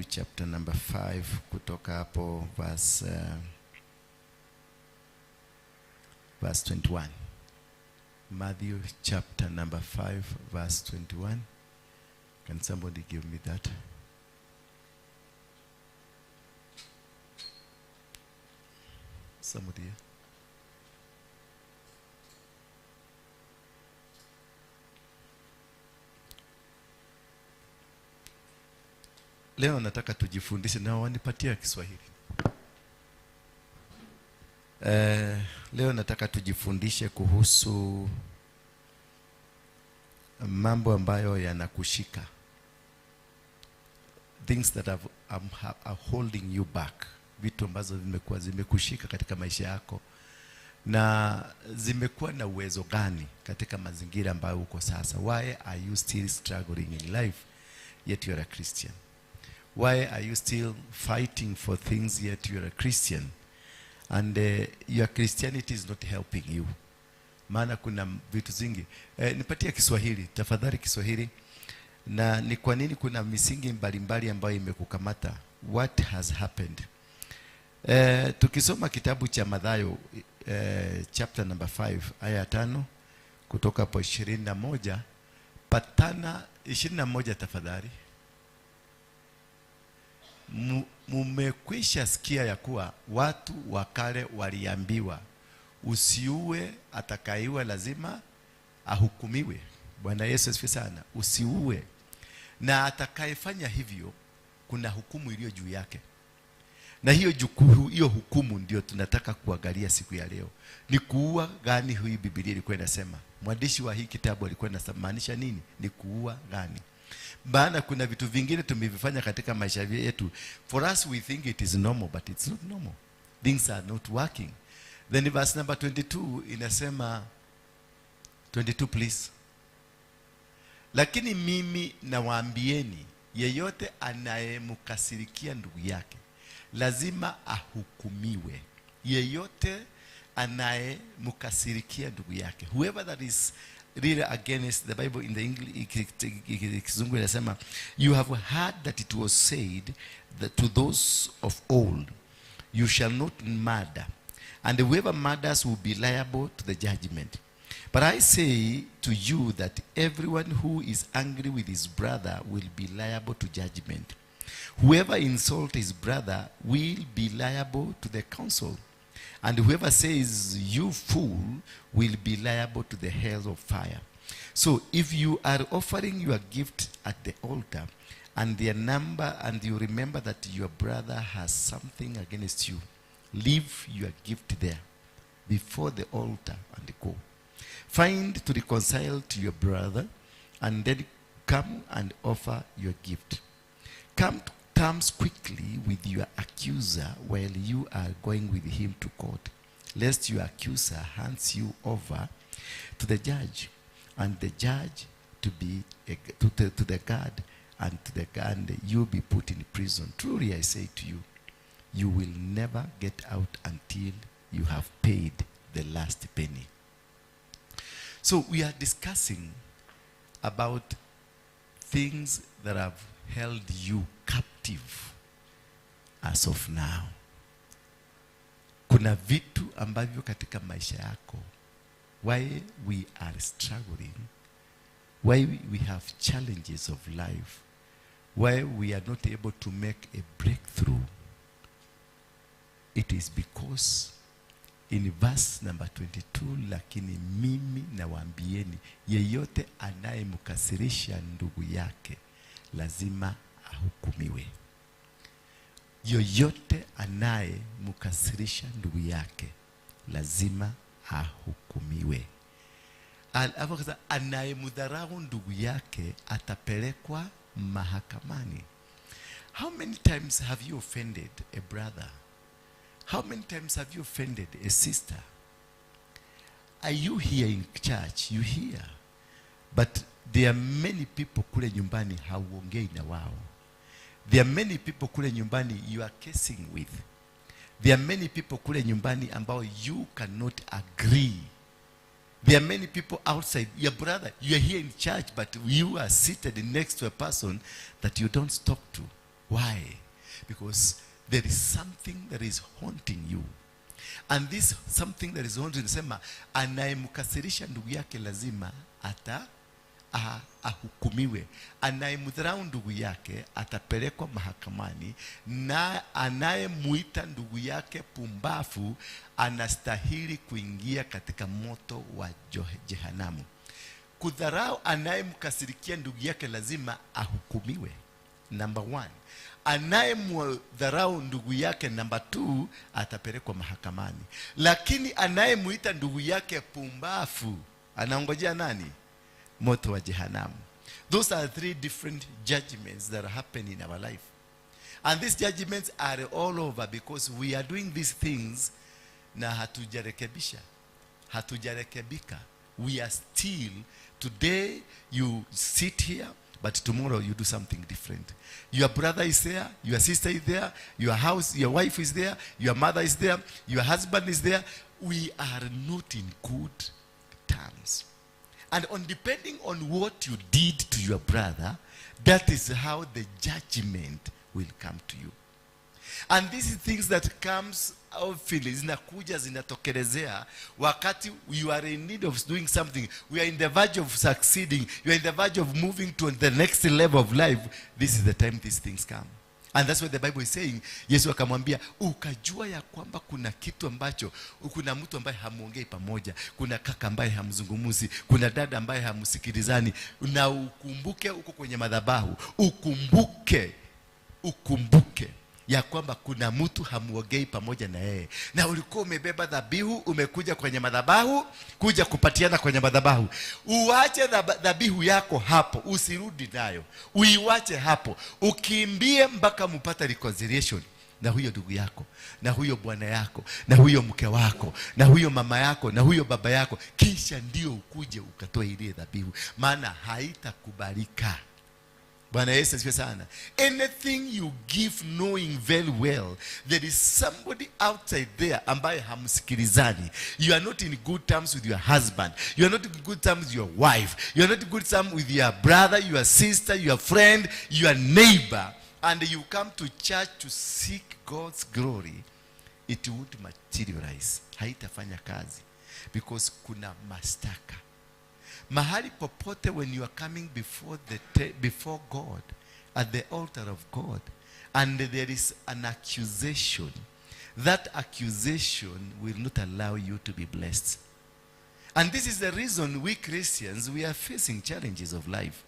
Matthew chapter number 5 kutoka hapo verse 21. Matthew chapter number 5 verse 21. Can somebody give me that? Somebody? Leo nataka tujifundishe na wanipatia Kiswahili. Leo nataka tujifundishe kuhusu mambo ambayo yanakushika. Things that are holding you back. Vitu ambazo zimekushika katika maisha yako. Na zimekuwa na uwezo gani katika mazingira ambayo uko sasa? Why are you still struggling in life yet you are a Christian? Why are you still fighting for things yet you are a Christian? And your Christianity is not helping you. Maana kuna vitu zingi. Nipatie Kiswahili, tafadhali Kiswahili. Na ni kwa nini kuna misingi mbalimbali ambayo imekukamata? What has happened? Tukisoma kitabu cha Mathayo chapter number 5 aya 5 kutoka hapo 21 patana 21 tafadhali. Mumekwisha sikia ya kuwa watu wa kale waliambiwa usiue, atakaiwa lazima ahukumiwe. Bwana Yesu asifiwe sana. Usiue, na atakayefanya hivyo kuna hukumu iliyo juu yake. Na hiyo hukumu ndio tunataka kuangalia siku ya leo. Ni kuua gani? Hii Biblia ilikuwa inasema. Mwandishi wa hii kitabu alikuwa anamaanisha nini? Ni kuua gani? Maana kuna vitu vingine tumevifanya katika maisha yetu. For us we think it is normal, but it's not normal. Things are not working. Then verse number 22 inasema, 22 please. Lakini mimi nawaambieni, yeyote anayemkasirikia ndugu yake lazima ahukumiwe. Yeyote anayemkasirikia ndugu yake. Whoever that is really against the Bible in the English, Kizungu inasema, you have heard that it was said that to those of old, you shall not murder, and whoever murders will be liable to the judgment. But I say to you that everyone who is angry with his brother will be liable to judgment. Whoever insults his brother will be liable to the council. And whoever says, you fool, will be liable to the hell of fire. So if you are offering your gift at the altar, and you remember that your brother has something against you, leave your gift there before the altar and go. Find to reconcile to your brother, and then come and offer your gift. Come to terms quickly with your accuser while you are going with him to court, lest your accuser hands you over to the judge, and the judge to the guard, and to the guard you be put in prison. Truly I say to you, you will never get out until you have paid the last penny. So we are discussing about things that have held you captive as of now. Kuna vitu ambavyo katika maisha yako, why we are struggling, why we have challenges of life, why we are not able to make a breakthrough. It is because in verse number 22, lakini mimi nawaambieni, yeyote anayemkasirisha ndugu yake lazima ahukumiwe. Yoyote anayemkasirisha ndugu yake lazima ahukumiwe. Alafu anayemdharau ndugu yake atapelekwa mahakamani. How many times have you offended a brother? How many times have you offended a sister? Are you here in church? You hear. But there are many people kule nyumbani hauongei na wao. There are many people kule nyumbani you are kissing with. There are many people kule nyumbani ambao you cannot agree. There are many people outside. Your brother, you are here in church, but you are seated next to a person that you don't talk to. Why? Because there is something that is haunting you. And this something that is haunting, sema anayemkasirisha ndugu yake lazima ahukumiwe. Anayemdharau ndugu yake atapelekwa mahakamani, na anayemuita ndugu yake pumbafu anastahili kuingia katika moto wa jehanamu. Kudharau anayemkasirikia ndugu yake lazima ahukumiwe. Number 1. Anayemdharau ndugu yake, number 2, atapelekwa mahakamani. Lakini anayemuita ndugu yake pumbafu anaongojea nani? Moto wa jehanamu. Those are 3 different judgments that happen in our life. And these judgments are all over because we are doing these things na hatujarekebika. We are still, today you sit here, but tomorrow you do something different. Your brother is there, your sister is there, your wife is there, your mother is there, your husband is there. We are not in good terms. And depending on what you did to your brother, that is how the judgment will come to you. And these things that comes out feelings, zinakuja zinatokelezea wakati you are in need of doing something. We are in the verge of succeeding. You are in the verge of moving to the next level of life. This is the time these things come. And that's what the Bible is saying. Yesu akamwambia, ukajua ya kwamba kuna kitu ambacho, kuna mtu ambaye hamuongei pamoja, kuna kaka ambaye hamzungumuzi, kuna dada ambaye hamusikilizani, na ukumbuke uko kwenye madhabahu, ukumbuke ya kwamba kuna mtu hamuongei pamoja na yeye, na ulikuwa umebeba dhabihu, umekuja kwenye madhabahu kuja kupatiana kwenye madhabahu. Uache dhabihu yako hapo, usirudi nayo, uiwache hapo, ukimbie mpaka mpata reconciliation na huyo ndugu yako, na huyo bwana yako, na huyo mke wako, na huyo mama yako, na huyo baba yako, kisha ndio ukuje ukatoe ile dhabihu, maana haitakubalika. Bwana Yesu asifiwe sana. Anything you give knowing very well there is somebody outside there ambaye hamsikilizani. You are not in good terms with your husband. You are not in good terms with your wife. You are not in good terms with your brother, your sister, your friend, your neighbor. And you come to church to seek God's glory. It won't materialize. Haitafanya kazi. Because kuna mastaka. Mahali popote, when you are coming before God, at the altar of God, and there is an accusation, that accusation will not allow you to be blessed. And this is the reason we Christians, we are facing challenges of life.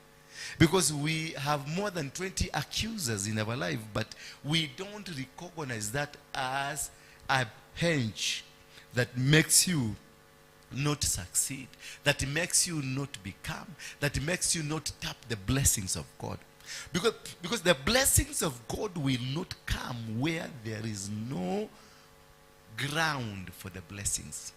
Because we have more than 20 accusers in our life, but we don't recognize that as a hinge that makes you not succeed, that makes you not become, that makes you not tap the blessings of God. Because the blessings of God will not come where there is no ground for the blessings.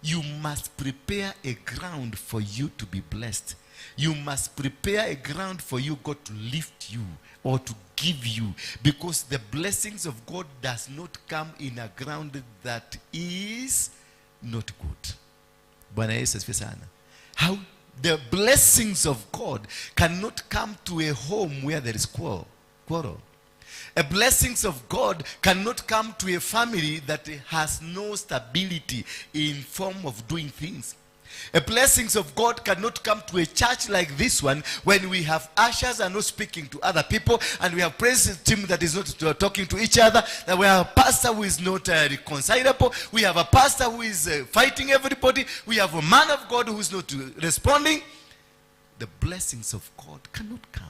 You must prepare a ground for you to be blessed. You must prepare a ground for you, God, to lift you or to give you, because the blessings of God does not come in a ground that is not good. Bwana Yesu asifiwe sana. How the blessings of God cannot come to a home where there is quarrel. The blessings of God cannot come to a family that has no stability in form of doing things. The blessings of God cannot come to a church like this one when we have ushers are not speaking to other people, and we have praise team that is not talking to each other, that we have a pastor who is not reconcilable, we have a pastor who is fighting everybody, we have a man of God who is not responding. The blessings of God cannot come.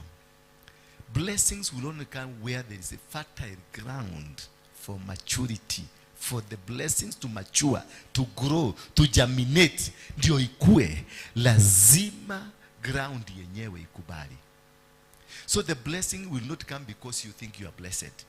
Blessings will only come where there is a fertile ground for maturity, for the blessings to mature, to grow, to germinate. Ndio ikue, lazima ground yenyewe ikubali. So the blessing will not come because you think you are blessed.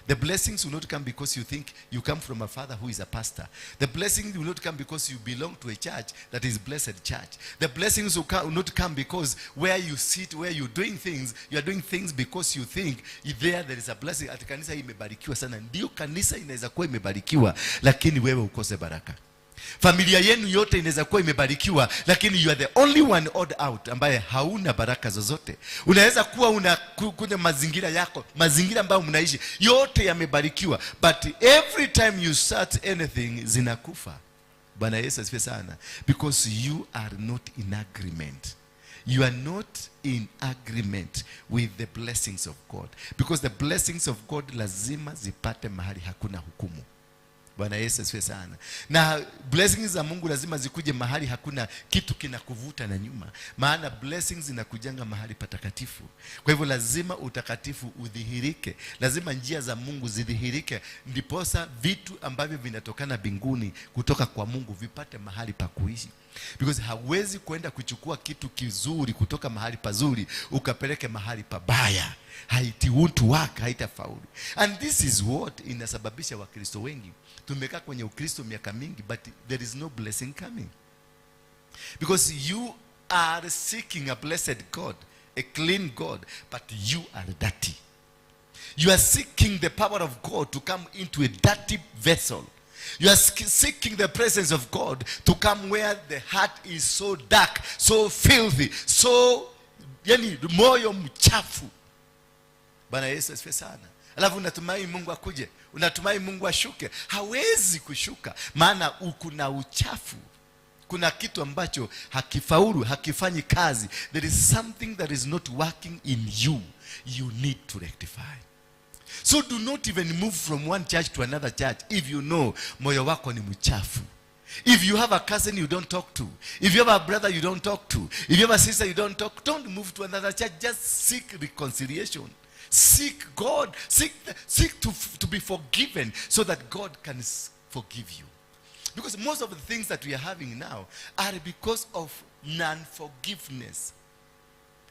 The blessings will not come because you think you come from a father who is a pastor. The blessings will not come because you belong to a church that is blessed church. The blessings will not come because where you sit, where you're doing things, you are doing things because you think there is a blessing. Ati kanisa imebarikiwa sana. Ndio kanisa inaweza kuwa imebarikiwa, lakini wewe ukose baraka. Familia yenu yote inaweza kuwa imebarikiwa, lakini you are the only one odd out ambaye hauna baraka zozote. Unaweza kuwa kuna mazingira yako, mazingira ambayo mnaishi yote yamebarikiwa, but every time you start anything zinakufa. Bwana Yesu asifiwe sana. Because you are not in agreement. You are not in agreement with the blessings of God. Because the blessings of God lazima zipate mahali hakuna hukumu. Bwana Yesu asifiwe sana. Na blessings za Mungu lazima zikuje mahali hakuna kitu kinakuvuta na nyuma. Maana blessings zinakujanga mahali patakatifu. Kwa hivyo lazima utakatifu udhihirike. Lazima njia za Mungu zidhihirike, ndiposa vitu ambavyo vinatokana mbinguni kutoka kwa Mungu vipate mahali pa kuishi. Because hawezi kwenda kuchukua kitu kizuri kutoka mahali pazuri ukapeleke mahali pabaya. It won't work, haitafaulu. And this is what inasababisha Wakristo wengi tumekaa kwenye Ukristo miaka mingi, but there is no blessing coming. Because you are seeking a blessed God, a clean God, but you are dirty. You are seeking the power of God to come into a dirty vessel. You are seeking the presence of God to come where the heart is so dark, so filthy, so yani moyo mchafu. Bwana Yesu asifiwe sana. Alafu unatumai Mungu akuje, unatumai Mungu ashuke. Hawezi kushuka, maana kuna uchafu. Kuna kitu ambacho hakifaulu, hakifanyi kazi. There is something that is not working in you. You need to rectify. So do not even move from one church to another church if you know moyo wako ni mchafu. If you have a cousin you don't talk to, if you have a brother you don't talk to, if you have a sister you don't talk, don't move to another church. Just seek reconciliation. Seek God. Seek to be forgiven so that God can forgive you. Because most of the things that we are having now are because of non-forgiveness.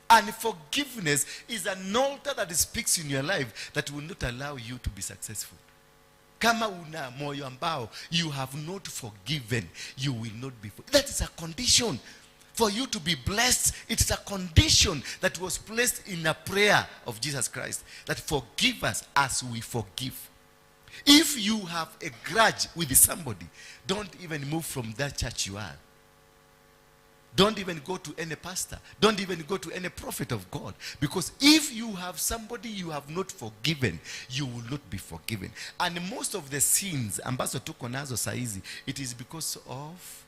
And forgiveness is an altar that speaks in your life that will not allow you to be successful. Kama una moyo ambao you have not forgiven, you will not be forgiven. That is a condition for you to be blessed. It's a condition that was placed in a prayer of Jesus Christ, that forgive us as we forgive. If you have a grudge with somebody, don't even move from that church you are. Don't even go to any pastor. Don't even go to any prophet of God. Because if you have somebody you have not forgiven, you will not be forgiven. And most of the sins ambazo tuko nazo saizi, it is because of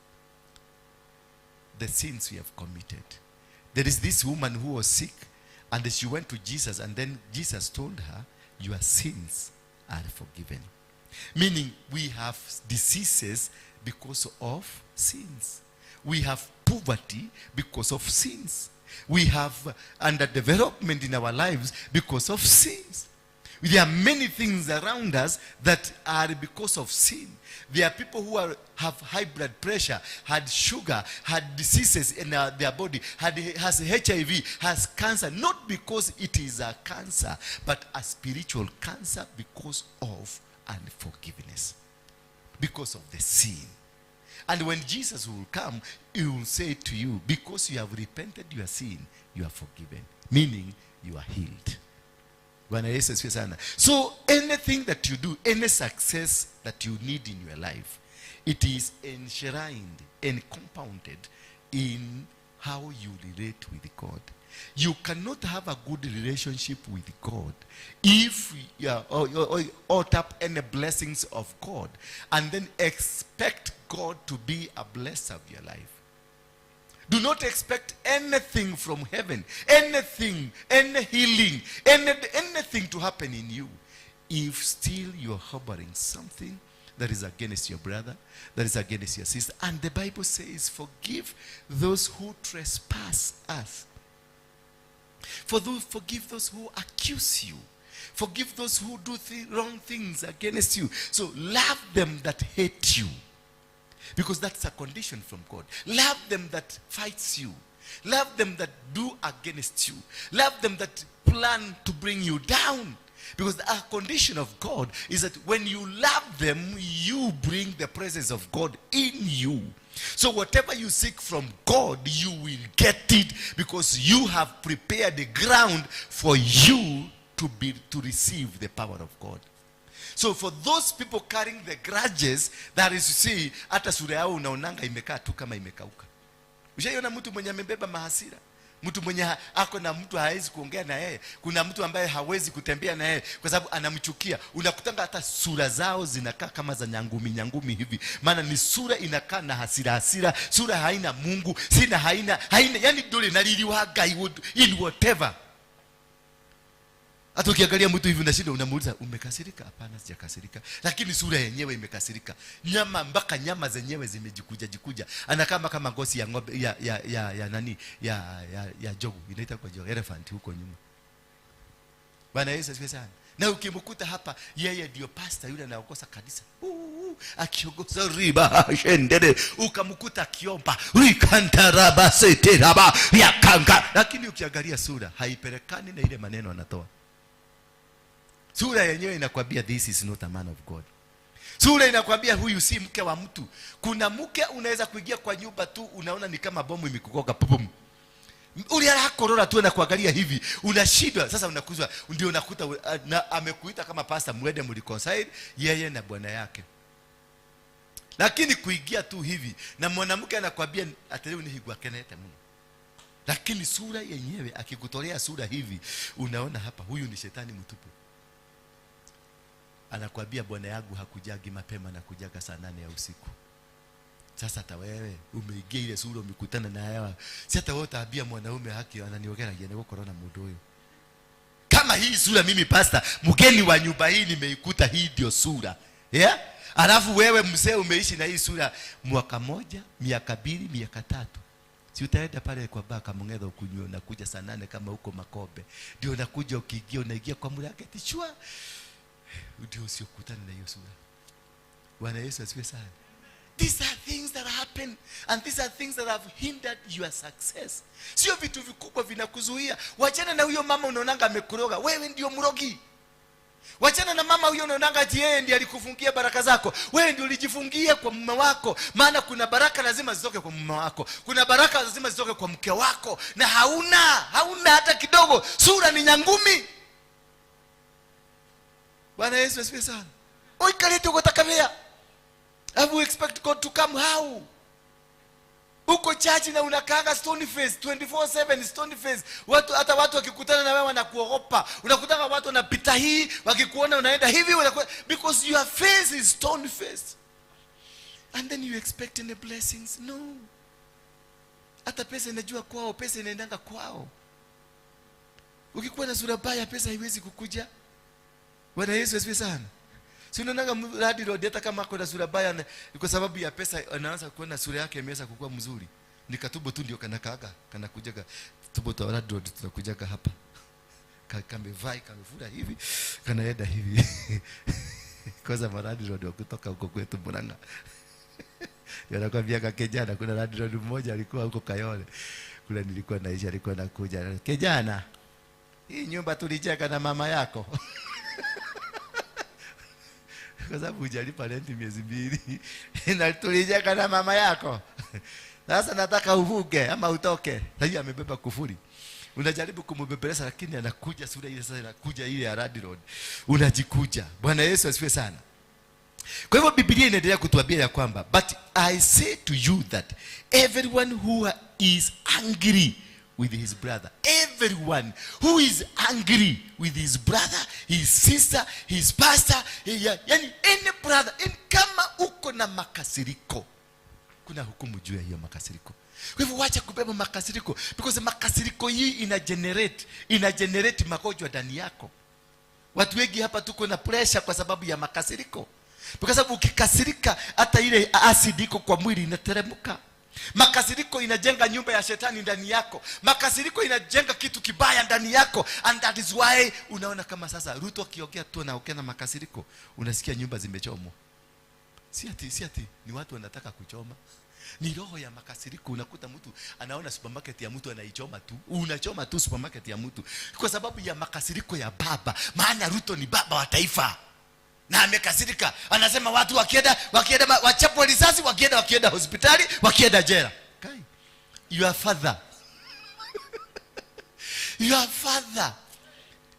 the sins we have committed. There is this woman who was sick, and she went to Jesus, and then Jesus told her, your sins are forgiven. Meaning we have diseases because of sins. We have poverty because of sins. We have underdevelopment in our lives because of sins. There are many things around us that are because of sin. There are people who have high blood pressure, had sugar, had diseases in their body, has HIV, has cancer, not because it is a cancer, but a spiritual cancer because of unforgiveness, because of the sin. And when Jesus will come, he will say to you, because you have repented your sin, you are forgiven. Meaning, you are healed. So anything that you do, any success that you need in your life, it is enshrined and compounded in how you relate with God. You cannot have a good relationship with God if you or tap any blessings of God and then expect God to be a blesser of your life. Do not expect anything from heaven, anything, any healing, anything to happen in you if still you're harboring something that is against your brother, that is against your sister. And the Bible says, forgive those who trespass us. Forgive those who accuse you. Forgive those who do wrong things against you. So love them that hate you. Because that's a condition from God. Love them that fights you. Love them that do against you. Love them that plan to bring you down. Because a condition of God is that when you love them, you bring the presence of God in you. So whatever you seek from God, you will get it because you have prepared the ground for you to receive the power of God. So for those people carrying the grudges, that is to see, hata sura yao unaonanga imekaa tu kama imekauka. Ushaiona mtu mwenye amebeba mahasira? Mtu mwenye ako na mtu hawezi kuongea na yeye. Kuna mtu ambaye hawezi kutembea na yeye kwa sababu anamchukia. Unakutanga hata sura zao zinakaa kama za nyangumi hivi. Maana ni sura inakaa na hasira. Sura haina Mungu, haina yani dole naliliwaga in whatever. Hata ukiangalia mtu hivi unashinda unamuuliza umekasirika? Hapana, sijakasirika. Lakini sura yenyewe imekasirika. Mpaka nyama zenyewe zimejikuja. Anakaa kama ngozi ya ng'ombe ya jogu. Inaita kwa jogu elephant huko nyuma. Bwana Yesu asifiwe sana. Na ukimkuta hapa yeye ndio pastor yule anaongoza kanisa. Akiongoza riba shendele, ukamkuta akiomba rikantaraba seteraba yakanga, lakini ukiangalia sura haipelekani na ile maneno anatoa. Sura yenyewe inakwambia this is not a man of God. Sura inakwambia huyu si mke wa mtu. Kuna mke unaweza kuingia kwa nyumba tu unaona ni kama bomu imekugoga pum. Uliala korora tu na kuangalia hivi unashindwa. Sasa unakuzwa ndio unakuta amekuita kama pastor mwende mliconcile yeye na bwana yake. Lakini kuingia tu hivi na mwanamke anakuambia ataleo ni higwa kenete Mungu. Lakini sura yenyewe akikutolea sura hivi unaona hapa huyu ni shetani mtupu. Anakuambia bwana yangu hakujagi mapema na kujaga saa 8 ya usiku. Sasa hata wewe umeingia ile sura umekutana na yeye. Si hata wewe utaambia mwanaume haki ananiogera yeye niko corona mudo huyo. Kama hii sura mimi pastor mgeni wa nyumba hii nimeikuta hii ndio sura. Yeah? Alafu wewe mzee umeishi na hii sura mwaka moja, miaka 2, miaka 3. Si utaenda pale kwa baka Mongedha ukunywe unakuja saa 8 kama huko Makobe. Ndio unakuja unaingia kwa mlangeti chua. Ndio usiokutana na hiyo sura. Bwana Yesu asifiwe sana. These are things that happen and these are things that have hindered your success. Sio vitu vikubwa vinakuzuia. Wachana na huyo mama unaonanga amekuroga, wewe ndio mrogi. Wachana na mama huyo unaonanga ati yeye ndiye alikufungia baraka zako, wewe ndio ulijifungia kwa mume wako. Maana kuna baraka lazima zitoke kwa mume wako, kuna baraka lazima zitoke kwa mke wako, na hauna hata kidogo. Sura ni nyangumi. Bwana Yesu asifiwe sana. Oikalete ukotakavia. Have you expect God to come how? Uko church na unakaanga stony face 24/7 stony face. Hata watu wakikutana na wewe wanakuogopa. Unakutana watu wanapita hii wakikuona unaenda hivi because your face is stony face. And then you expect any blessings? No. Hata pesa inajua kwao, pesa inaendanga kwao. Ukikuwa na sura mbaya pesa haiwezi kukuja. Bwana Yesu asifiwe sana. Si unaona hadi road hata kama ako na sura mbaya kwa sababu ya pesa anaanza kuona sura yake imeanza kukua mzuri. Nikatubo tu ndio kanakujaga tubo tu hadi road tunakujaga hapa. Kamevai kamefura hivi kanaenda hivi. Kwa sababu hadi road kutoka huko kwetu Murang'a. Yanakwambia kijana kuna hadi road mmoja alikuwa huko Kayole. Kule nilikuwa naishi alikuwa nakuja. Kijana, hii nyumba tulijenga na mama yako. Kwa sababu hujalipa rent miezi 2 na tulijenga na mama yako. Sasa nataka uvuge ama utoke. Sasa amebeba kufuri. Unajaribu kumbebeleza lakini anakuja sura ile, sasa inakuja ile ya Radi Road. Unajikuja. Bwana Yesu asifiwe sana. Kwa hivyo Biblia inaendelea kutuambia ya kwamba but I say to you that everyone who is angry with his brother, everyone who is angry with his brother, his sister, his pastor, yani any brother, kama uko na makasiriko, kuna hukumu juu ya hiyo makasiriko. Kwa hivyo wacha kubeba makasiriko, because makasiriko hii ina generate magonjwa ndani yako. Watu wengi hapa tuko na pressure kwa sababu ya makasiriko. Kwa sababu ukikasirika hata ile acid iko kwa mwili inateremka. Makasiriko inajenga nyumba ya shetani ndani yako. Makasiriko inajenga kitu kibaya ndani yako, and that is why unaona kama sasa Ruto akiongea tu na ukena makasiriko unasikia nyumba zimechomwa. Si ati ni watu wanataka kuchoma. Ni roho ya makasiriko. Unakuta mtu anaona supermarket ya mtu anaichoma tu. Unachoma tu supermarket ya mtu kwa sababu ya makasiriko ya baba. Maana Ruto ni baba wa taifa. Na amekasirika. Anasema watu wakienda wachapwe risasi, wakienda hospitali, wakienda jela. Kai. Your father. Your father.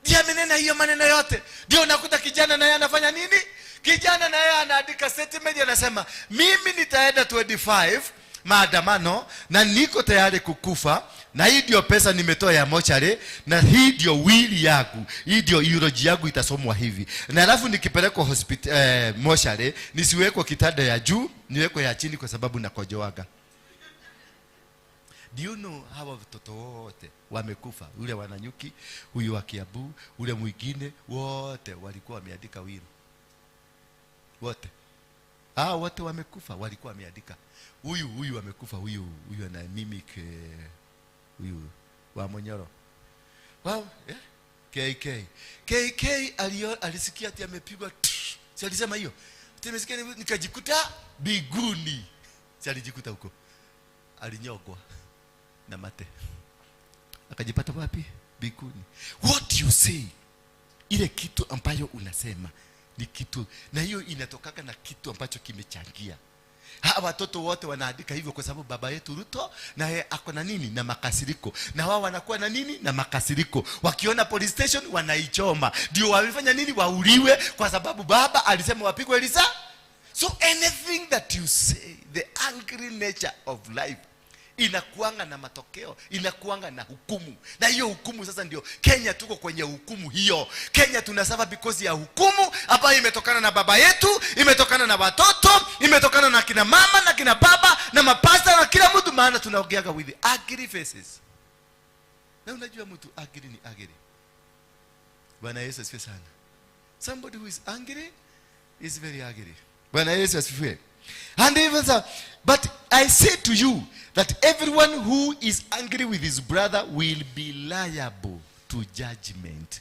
Ndio amenena hiyo maneno yote. Ndio unakuta kijana naye anafanya nini? anaandika statement anasema mimi nitaenda 25 maandamano na niko tayari kukufa, na hii ndio pesa nimetoa ya mochari, na hii ndio wili yangu, hii ndio eulogy yangu itasomwa hivi, na alafu nikipelekwa hospital mochari nisiwekwe kitanda ya juu, niwekwe ya chini kwa sababu nakojoaga. Do you know hawa watoto wote wamekufa? Ule wananyuki, huyu wa Kiambu, ule mwingine, wote walikuwa wameandika wili. Wote wote wamekufa, walikuwa wameandika huyu amekufa, huyu ana mimic huyu wa Monyoro. Wow, KK alisikia ati amepigwa, si alisema hiyo? Tumesikia nikajikuta biguni. Si alijikuta huko. Alinyogwa na mate. Akajipata wapi? Biguni. What you say, ile kitu ambayo unasema ni kitu, na hiyo inatokaka na kitu ambacho kimechangia. Hawa watoto wote wanaandika hivyo kwa sababu baba yetu Ruto na yeye ako na nini? Na makasiriko. Na wao wanakuwa na nini? Na makasiriko. Wakiona police station wanaichoma. Ndio wamefanya nini? Wauliwe kwa sababu baba alisema wapigwe Elisa. So anything that you say, the angry nature of life, inakuanga na matokeo, inakuanga na hukumu. Na hiyo hukumu sasa ndio Kenya, tuko kwenye hukumu hiyo. Kenya tunasava because ya hukumu ambayo imetokana na baba yetu, imetokana na watoto, imetokana na kina mama na kina baba na mapasta na kila mtu, maana tunaogeaga with angry faces. Na unajua mtu angry ni angry. Bwana Yesu asifiwe sana. Somebody who is angry is very angry. Bwana Yesu asifiwe. And even so, but I say to you that everyone who is angry with his brother will be liable to judgment.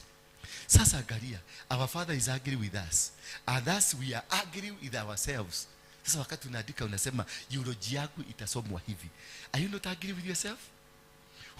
Sasa angalia, our Father is angry with us, and thus we are angry with ourselves. Sasa wakati unaandika unasema eulogy yako itasomwa hivi. Are you not angry with yourself?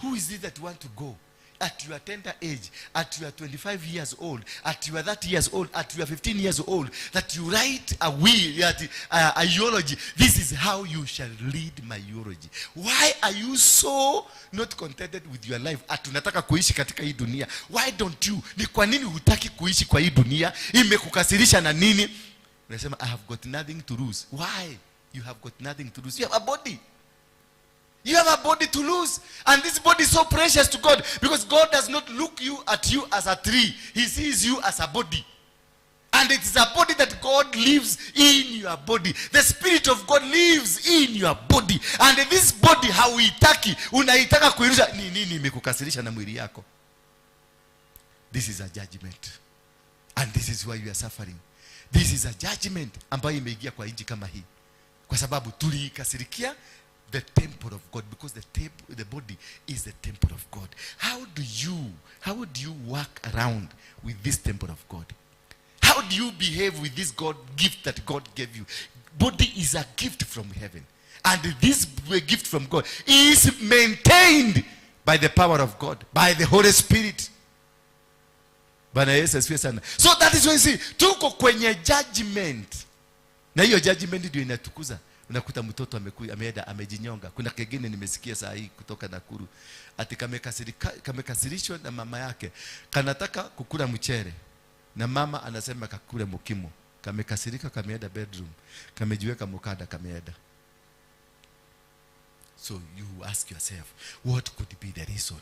Who is it that want to go at your tender age, at your 25 years old, at your 30 years old, at your 15 years old, that you write a will, a eulogy? This is how you shall lead my eulogy. Why are you so not contented with your life? Atunataka kuishi katika hii dunia. Why don't you? Ni kwa nini hutaki kuishi kwa hii dunia? Imekukasirisha na nini? Unasema I have got nothing to lose. Why? You have got nothing to lose. You have a body. You have a body to lose, and this body is so precious to God, because God does not look at you as a tree. He sees you as a body, and it is a body that God lives in your body. The Spirit of God lives in your body, and this body hauitaki, unaitaka kuirusha. Ni nini imekukasirisha na mwili yako? This is a judgment, and this is why you are suffering. This is a judgment ambayo imeingia kwa nchi kama hii, kwa sababu tulikasirikia the temple of God, because the body is the temple of God. How do you work around with this temple of God? How do you behave with this gift that God gave you? Body is a gift from heaven, and this gift from God is maintained by the power of God, by the Holy Spirit. Bwana Yesu asifiwe sana. So that is why you see, tuko kwenye judgment, na hiyo judgment ndio inatukuza. Unakuta mtoto ameenda amejinyonga. Kuna kingine nimesikia saa hii kutoka Nakuru, ati kamekasirishwa na mama yake, kanataka kukula mchere na mama anasema kakule mukimo. Kamekasirika, kameenda bedroom, kamejiweka mukada, kameenda. So you ask yourself, what could be the reason?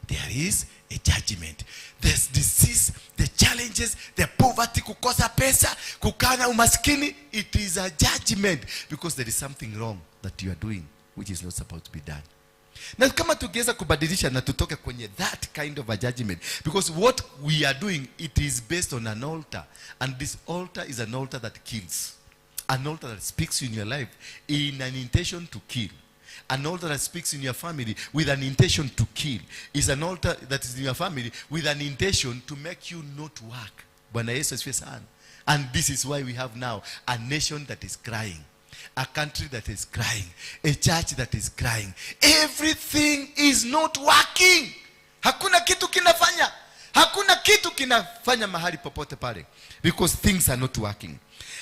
There is a judgment. There's disease, the challenges, the poverty, kukosa pesa, kukana umaskini. It is a judgment, because there is something wrong that you are doing which is not supposed to be done. Na kama tugeza kubadilisha na tutoke kwenye that kind of a judgment, because what we are doing, it is based on an altar, and this altar is an altar that kills, an altar that speaks in your life in an intention to kill. An altar that speaks in your family with an intention to kill is an altar that is in your family with an intention to make you not work. Bwana Yesu asifiwe sana. And this is why we have now a nation that is crying, a country that is crying, a church that is crying. Everything is not working. Hakuna kitu kinafanya. Hakuna kitu kinafanya mahali popote pale, because things are not working.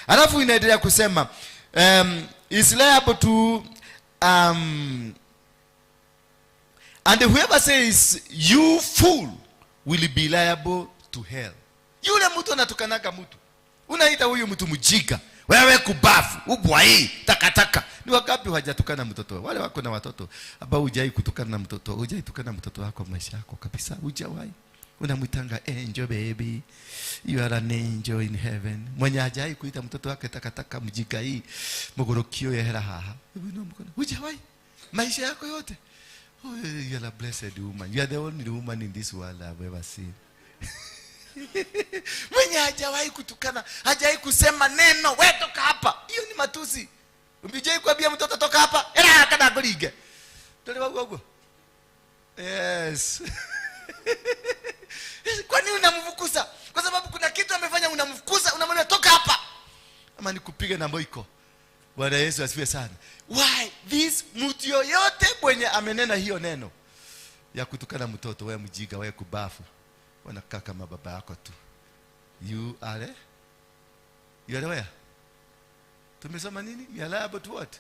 Alafu inaendelea kusema is liable to and whoever says you fool will be liable to hell. Yule mtu anatukanaga mtu, unaita huyu mtu mjinga, wewe kubafu ubwa hii takataka. Ni wangapi hawajatukana mtoto? Wale wako na watoto ambao hujai kutukana na mtoto, hujai tukana mtoto wako maisha yako kabisa, hujawahi. Unamwitanga angel baby, you are an angel in heaven. Mwenye hajai kuita mtoto wake takataka, mjinga hii mogorokio ya hera haha, hujawahi maisha yako yote. Oh, you are a blessed woman. You are the only woman in this world I've ever seen. Mwenye hajawahi kutukana, hajawahi kusema neno wewe toka hapa, hiyo ni matusi. Umejai kuambia mtoto toka hapa, era kana golige. Tolewa gogo. Yes. Kwa nini unamfukuza? Kwa sababu kuna kitu amefanya, unamfukuza, unamwambia toka hapa. Ama nikupige na mboiko. Bwana Yesu asifiwe sana. Why this mtu yoyote mwenye amenena hiyo neno ya kutukana mtoto, wewe mjiga, wewe kubafu, wanakaa kama baba yako tu. You are where? Tumesoma nini? You are liable to what?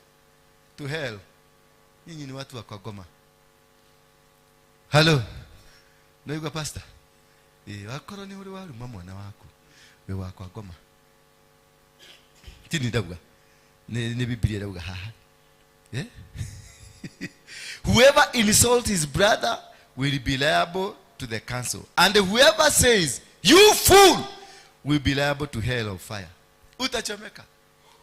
To hell. Nyinyi ni watu wa Kagoma. Hello. Ndio pastor. Wakoro ni ule wali mwana wako. Wewe wako Kagoma. Tini dabuga. Ni Biblia dabuga haha. Eh? Whoever insults his brother will be liable to the council. And whoever says, you fool, will be liable to hell of fire. Utachomeka.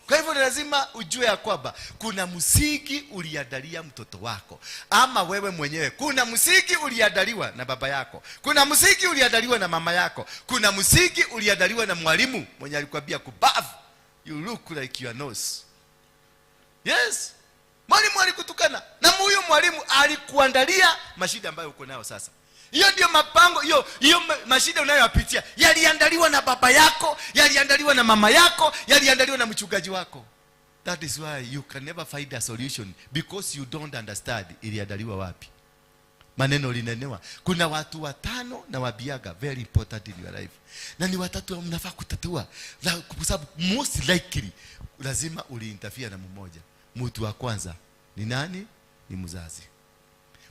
Kwa hivyo lazima ujue ya kwamba kuna msingi uliandalia mtoto wako, ama wewe mwenyewe kuna msingi uliandaliwa na baba yako, kuna msingi uliandaliwa na mama yako, kuna msingi uliandaliwa na mwalimu mwenye alikwambia kubavu, you look like your nose. Yes. Mwalimu alikutukana, na huyo mwalimu alikuandalia mashida ambayo uko nayo sasa. Hiyo ndio mapango, hiyo mashida unayoyapitia yaliandaliwa na baba yako, yaliandaliwa na mama yako, yaliandaliwa na mchungaji wako. That is why you can never find a solution, because you don't understand iliandaliwa wapi. Maneno linenewa. Kuna watu watano na wabiaga very important in your life. Na ni watatu mnafaa kutatua. Kwa sababu most likely lazima uliinterfere na mmoja. Mtu wa kwanza ni nani? Ni mzazi.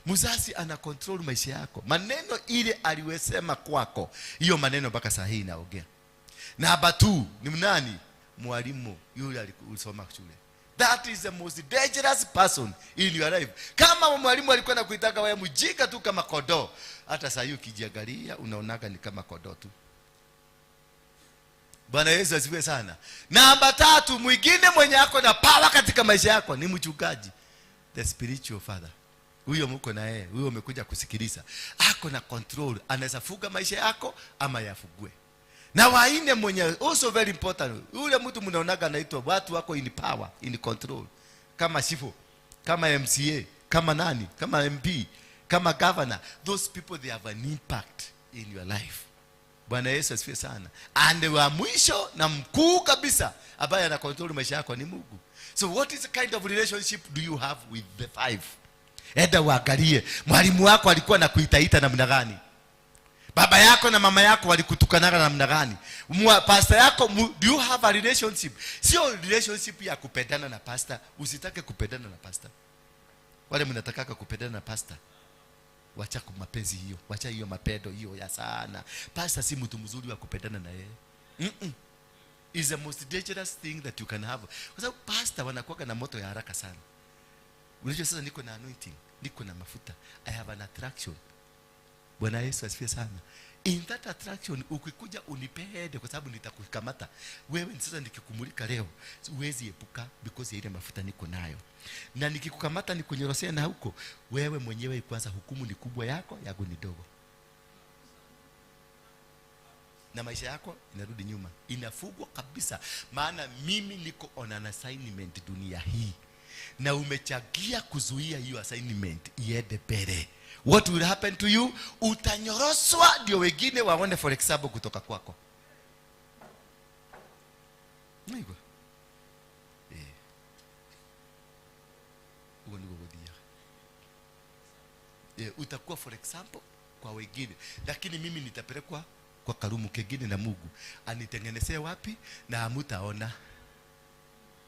Mzazi ana control maisha yako. Maneno ile aliwesema kwako, hiyo maneno mpaka saa hii inaongea. Namba 2 ni nani? Mwalimu yule alisoma shule. That is the most dangerous person in your life. Kama mwalimu alikuwa anakuitaka wewe mjinga tu kama kodoo, hata saa hiyo ukijiangalia unaonaga ni kama kodoo tu. Bwana Yesu asifiwe sana. Namba 3, mwingine mwenye ako na power katika maisha yako ni mchungaji. The spiritual father. Huyo mko na yeye, huyo umekuja kusikiliza. Ako na control, anaweza fuga maisha yako ama yafugue. Na waine mwenye also very important, yule mtu mnaonaga anaitwa watu wako in power, in control. Kama chifu, kama MCA, kama nani, kama MP, kama governor. Those people, they have an impact in your life. Bwana Yesu asifiwe sana. And wa mwisho na mkuu kabisa ambaye ana control maisha yako ni Mungu. So what is the kind of relationship do you have with the 5? Eda waangalie mwalimu wako alikuwa anakuitaita namna gani? Baba yako na mama yako walikutukana namna gani? Pastor yako, do you have a relationship? Sio relationship ya kupendana na pastor. Usitake kupendana na pastor. Wale mnatakaka kupendana na pastor, wacha mapenzi hiyo, wacha hiyo mapendo hiyo ya sana. Pastor si mtu mzuri wa kupendana na yeye. Is the most dangerous thing that you can have. Kwa sababu pastor wanakuwa na moto ya haraka sana. Unajua sasa niko na anointing, niko na mafuta, I have an attraction. Bwana Yesu asifiwe sana. In that attraction ukikuja unipende, kwa sababu nitakukamata wewe. Sasa nikikumulika leo huwezi epuka, because ile mafuta niko nayo. Na nikikukamata nikunyorosea na huko, wewe mwenyewe kwanza hukumu ni kubwa, yako ni dogo, na maisha yako inarudi nyuma, inafugwa kabisa. Maana mimi niko on an assignment dunia hii, na umechagia kuzuia hiyo assignment iende mbele. What will happen to you? Utanyoroswa ndio wengine waone for example kutoka kwako. Niko utakuwa for example kwa wengine, lakini mimi nitapelekwa kwa karumu kengine na Mungu anitengenezee wapi na hamtaona.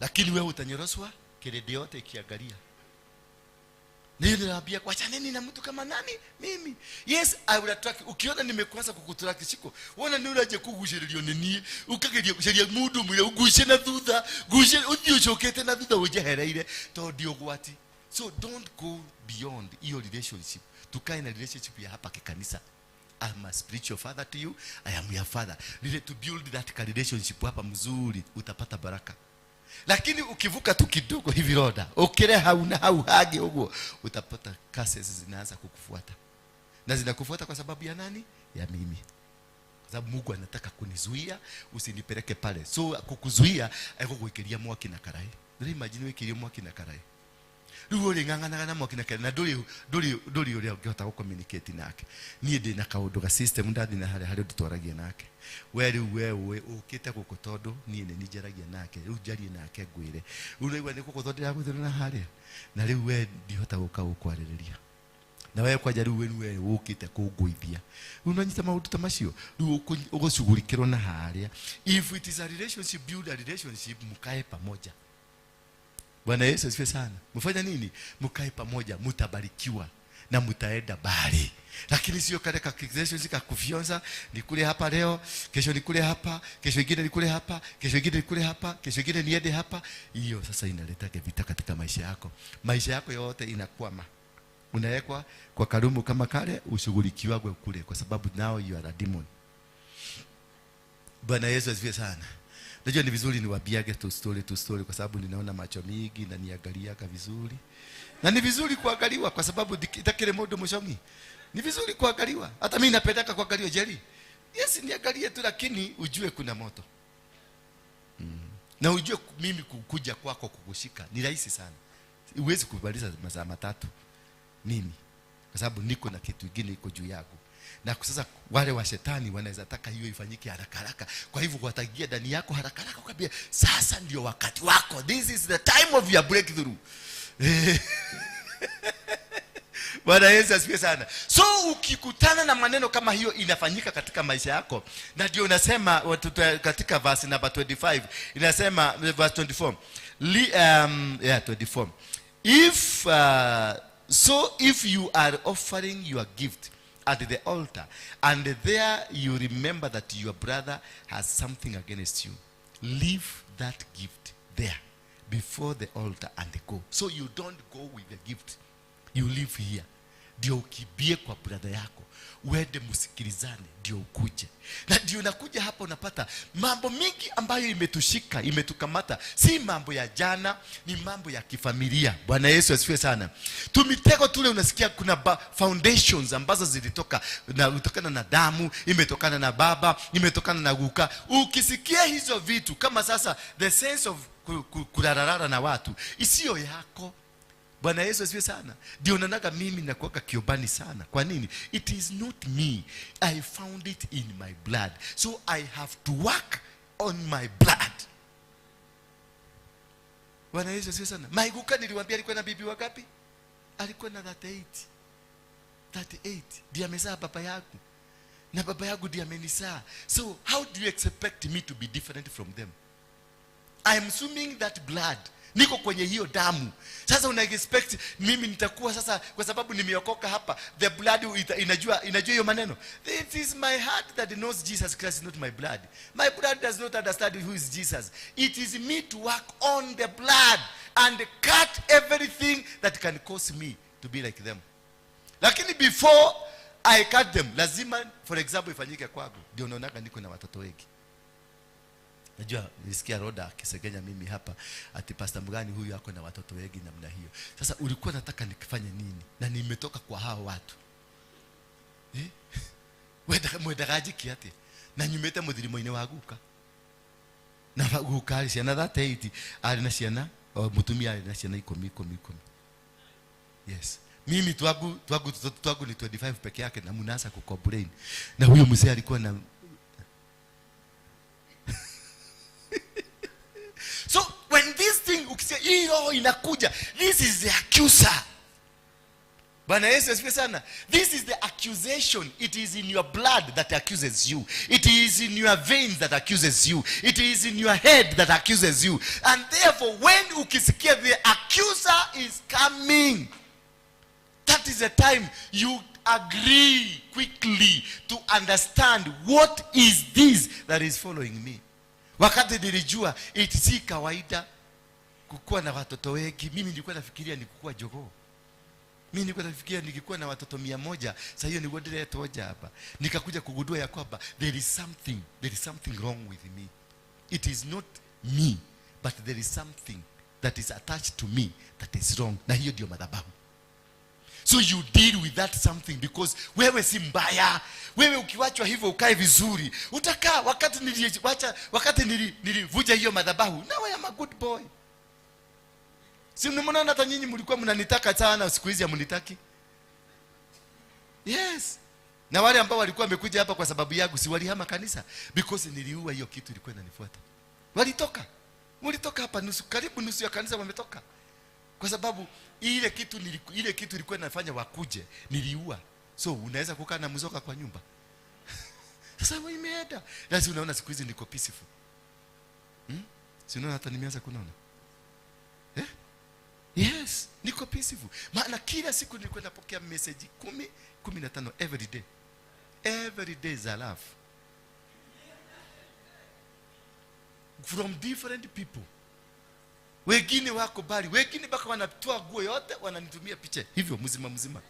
Lakini wewe utanyoroswa, kirede yote ikiangalia. Niyo ninaambia kuachaneni na mtu kama nani? Mimi. Yes, I will attract. Ukiona nimekuanza kukutrack siko. Wona ni uraje kugushirio nini? Ukageria gushiria mundu mwire ugushe na thutha, gushe uthio chokete na thutha ujehereire to ndio gwati. So don't go beyond your relationship. Tukae na relationship ya hapa kikanisa. I'm a spiritual father to you. I am your father. To build that relationship hapa mzuri utapata baraka. Lakini ukivuka tu kidogo hivi roda, ukire hauna hauhage huko, utapata curses zinaanza kukufuata. Na zinakufuata kwa sababu ya nani? Ya mimi. Kwa sababu Mungu anataka kunizuia usinipeleke pale. So kukuzuia aiko kuikiria mwaki na karai. Ndio imagine wikiria mwaki na karai. Ruo ringangana na mwaki na karai na doli ule ungehota communicate nake. Niĩ ndĩ na kaundu ga system ndathi na harĩa ndutwaragia nake. Wewe ukite guku tondu niĩ nĩ njaragia nake. Rĩu njarie nake ngwire. Rĩu nĩ guku tondu ndĩragwĩthĩra na harĩa. Na rĩu we ndihota gũka gũkwarĩrĩria. Na wewe kwanja rĩu wewe ukite kũngũithia. Rĩu nanyita maũndũ ta macio. Rĩu ũgũcugurikĩrwo na harĩa. If it is a relationship, build a relationship, mkae pamoja. Bwana Yesu asifiwe sana. Mfanya nini? Mkae pamoja, mtabarikiwa na mtaenda bali. Lakini sio kale ka relationship kakufyonza, nikule hapa leo, kesho nikule hapa, kesho ingine nikule hapa, kesho ingine nikule hapa, kesho ingine niende hapa. Hiyo sasa inaleta vita katika maisha yako. Maisha yako yote inakwama. Unawekwa kwa karumu kama kale, ushughulikiwa kule kwa sababu now you are a demon. Bwana Yesu asifiwe sana. Najua ni vizuri niwaambiage tu story kwa sababu ninaona macho mingi na niangalia vizuri. Na ni vizuri kuangaliwa kwa sababu itakile modo mshongi. Ni vizuri kuangaliwa. Hata mimi napendaka kuangaliwa Jerry. Yes, niangalie tu lakini ujue kuna moto. Na ujue mimi kukuja kwako kukushika ni rahisi sana. Huwezi kubaliza masaa matatu mimi kwa sababu niko na kitu kingine iko juu yako. Na sasa wale wa shetani wanaweza taka hiyo ifanyike haraka haraka. Kwa hivyo wataingia ndani yako haraka haraka ukambia sasa ndio wakati wako. This is the time of your breakthrough. Bwana Yesu asifiwe sana. So ukikutana na maneno kama hiyo inafanyika katika maisha yako. Na ndio unasema katika verse number 25 inasema verse 24. 24. If you are offering your gift at the altar and there you remember that your brother has something against you, leave that gift there before the altar and go. So you don't go with the gift, you leave here. Ndio ukibie kwa brother yako, uende msikilizane ndio ukuje. Na ndio unakuja hapa unapata mambo mingi ambayo imetushika, imetukamata, si mambo ya jana, ni mambo ya kifamilia. Bwana Yesu asifiwe sana. Tumitego tule unasikia kuna foundations ambazo zilitokana na damu, imetokana na baba, imetokana na guka. Ukisikia hizo vitu kama sasa the sense of kulararara na watu isiyo yako. Bwana Yesu asifiwe sana. Ndio nanaga mimi nakuwa kiobani sana. Kwa nini? It is not me. I found it in my blood. So I have to work on my blood. Bwana Yesu asifiwe sana. Maiguka niliwaambia alikuwa na bibi wangapi? Alikuwa na 38. Ndiye amezaa baba yangu. Na baba yangu ndiye amenizaa. So how do you expect me to be different from them? I am assuming that blood niko kwenye hiyo damu. Sasa una expect mimi nitakuwa sasa kwa sababu nimeokoka hapa the blood inajua hiyo maneno. It is my heart that knows Jesus Christ, not my blood. My blood does not understand who is Jesus. It is me to work on the blood and cut everything that can cause me to be like them. Lakini before I cut them, lazima for example ifanyike kwangu. Ndio unaona niko na watoto wengi. Najua nisikia Roda akisegenya mimi hapa ati pastor mgani huyu yako na watoto wengi namna hiyo. Sasa ulikuwa nataka nikifanye nini? Na nimetoka kwa hao watu. Mwendagaji kiate. Na nyumete muthirimo-ini waguka. Na waguka ali ciana 38 ali na ciana mutumia ali na ciana 10. Yes. Mimi twagu ni 25 peke yake na mnaanza kucomplain. Na huyo mzee alikuwa na So when this thing ukisikia hiyo inakuja, this is the accuser. Bwana Yesu asifiwe sana. This is the accusation. It is in your blood that accuses you. It is in your veins that accuses you. It is in your head that accuses you. And therefore when ukisikia the accuser is coming, that is the time you agree quickly to understand what is this that is following me. Wakati nilijua si kawaida kukuwa na watoto wengi, mimi nilikuwa nafikiria ni kukuwa jogoo. Mimi nilikuwa nafikiria nikikuwa na watoto 100, sasa hiyo ni wodele toja hapa. Nikakuja kugundua ya kwamba there is something wrong with me. It is not me, but there is something that is attached to me that is wrong. Na hiyo ndio madhabahu. So you deal with that something, because wewe si mbaya. Wewe ukiwachwa hivyo ukae vizuri, utakaa. Wakati nilivuja hiyo madhabahu, now I am a good boy. Si mnaona hata nyinyi mlikuwa mnanitaka sana, siku hizi hamnitaki. Yes. Na wale ambao walikuwa wamekuja hapa kwa sababu yangu, si walihama kanisa because niliua hiyo kitu ilikuwa inanifuata. Walitoka hapa karibu nusu ya kanisa wametoka. Kwa sababu ile kitu ilikuwa inafanya wakuje, niliua. So unaweza kukaa na mzoka kwa nyumba. Sasa wewe imeenda. Lazima unaona siku hizi niko peaceful. Si unaona hata nimeanza kunaona. Yes, niko peaceful. Maana kila siku nilikuwa napokea message 15 every day. Every day is a love. From different people. Wengine wako bali, wengine baka wanatoa nguo yote wananitumia picha. Hivyo mzima.